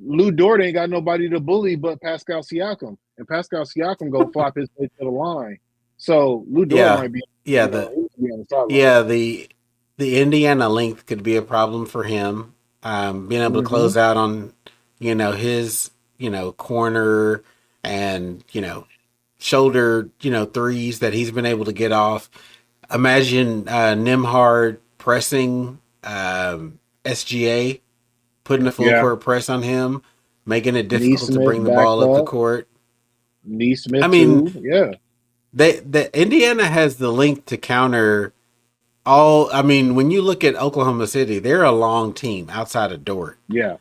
Lou Dort ain't got nobody to bully but Pascal Siakam, and Pascal Siakam go flop his way to the line. So Lou Dort yeah, might be, yeah. he might be on the sideline. Yeah the Indiana length could be a problem for him. Being able to Mm-hmm. close out on his corner and shoulder threes that he's been able to get off. Imagine Nimhard pressing SGA, putting a full Yeah, court press on him, making it difficult to Neesmith bring the backed ball up the up. court. I Neesmith mean, too. Yeah, the Indiana has the length to counter all. I mean, when you look at Oklahoma City, they're a long team outside of Dort. yeah,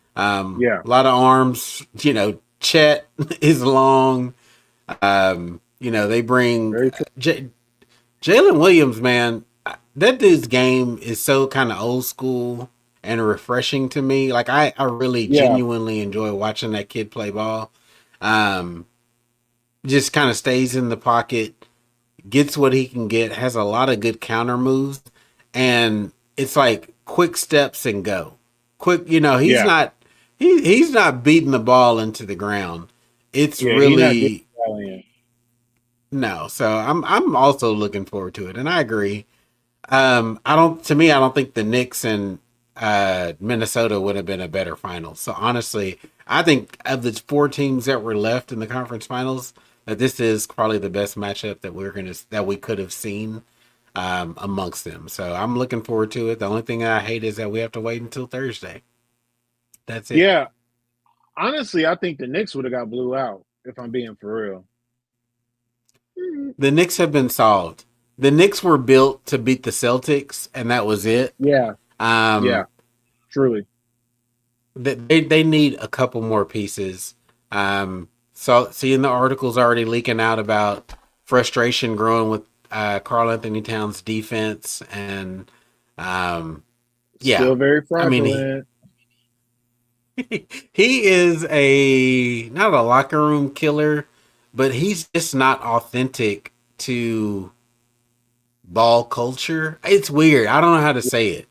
yeah. A lot of arms. Chet is long. They bring Very true. Jalen Williams, man. That dude's game is so kind of old school and refreshing to me. Like I really Yeah, genuinely enjoy watching that kid play ball. Um, just kind of stays in the pocket, gets what he can get, has a lot of good counter moves, and it's like quick steps and go. Quick, he's yeah, not he's not beating the ball into the ground. It's Yeah, he's not really Italian. no. So I'm also looking forward to it, and I agree. I don't. To me, I don't think the Knicks and Minnesota would have been a better final. So honestly, I think of the four teams that were left in the conference finals, that this is probably the best matchup that we could have seen amongst them. So I'm looking forward to it. The only thing I hate is that we have to wait until Thursday. That's it. Yeah, honestly, I think the Knicks would have got blew out if I'm being for real. The Knicks have been solved. The Knicks were built to beat the Celtics, and that was it. Yeah, yeah, Um, truly. they need a couple more pieces. So seeing the articles already leaking out about frustration growing with Carl Anthony Towns' defense, and yeah, Still very I mean fraudulent. he is a not a locker room killer, but he's just not authentic to ball culture. It's weird. I don't know how to say it.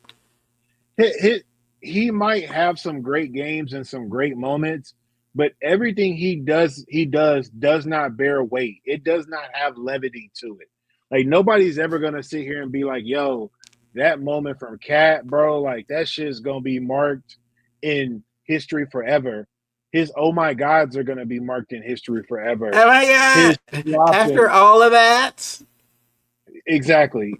He, he might have some great games and some great moments, but everything he does not bear weight. It does not have levity to it. Like nobody's ever gonna sit here and be like, "Yo, that moment from Cat, bro, like that shit's gonna be marked in history forever." His oh my gods are gonna be marked in history forever. Oh my His god! After flopping, all of that, exactly.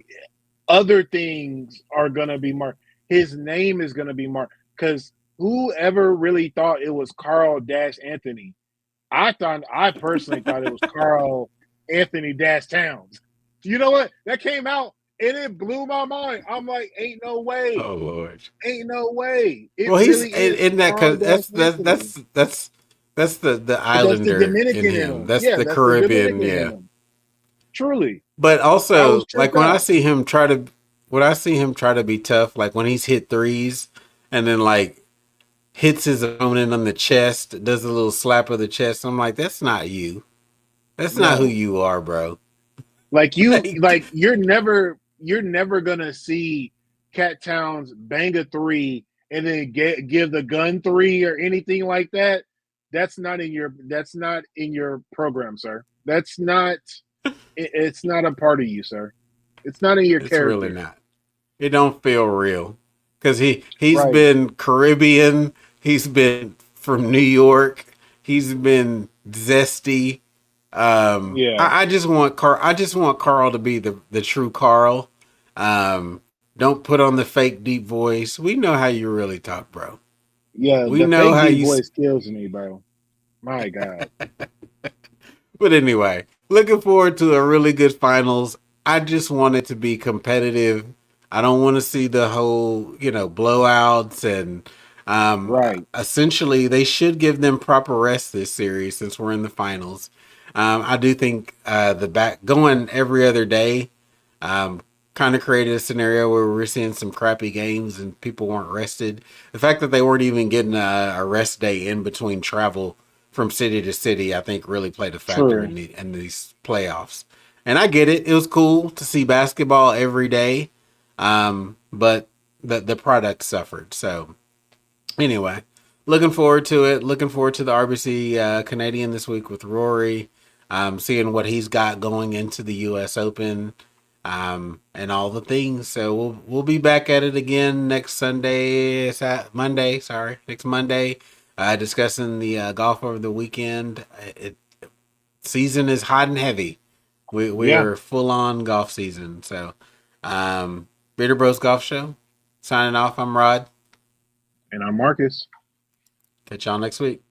Other things are gonna be marked. His name is gonna be marked because whoever really thought it was Carl Dash Anthony, I personally thought it was Carl Anthony Dash Towns. You know what? That came out and it blew my mind. I'm like, ain't no way, oh lord. ain't no way. It Well, he's really is in that Carl because Dash Anthony. that's the But that's the Islander in Dominican in him. him. That's Yeah, the that's the Caribbean. Dominican in Yeah. him. Truly, But I was also, like tripped out. when I see him try to be tough, like when he's hit threes and then like hits his opponent on the chest, does a little slap of the chest. I'm like, that's not you. That's not who No, you are, bro. like you're never gonna see Cat Towns bang a three and then give the gun three or anything like that. That's not in your program, sir. It's not a part of you, sir. It's not in your It's really character. not. It don't feel real because he's Right. been Caribbean. He's been from New York. He's been zesty. Yeah. I just want Carl to be the true Carl. Um, don't put on the fake deep voice. We know how you really talk, bro. Yeah. We The know fake how deep you. voice kills me, bro. My God. But anyway, looking forward to a really good finals. I just want it to be competitive. I don't want to see the whole, blowouts and Right. essentially they should give them proper rest this series since we're in the finals. I do think the back going every other day um, kind of created a scenario where we're seeing some crappy games and people weren't rested. The fact that they weren't even getting a rest day in between travel from city to city, I think really played a factor True. in these playoffs. And I get it; it was cool to see basketball every day, but the product suffered. So anyway, looking forward to it. Looking forward to the RBC Canadian this week with Rory. Seeing what he's got going into the U.S. Open, and all the things. So we'll be back at it again next Monday. Sorry, next Monday, discussing the golf over the weekend. Season is hot and heavy. We Yeah. are full on golf season. So, Bitter Bros Golf Show. Signing off. I'm Rod. And I'm Marcus. Catch y'all next week.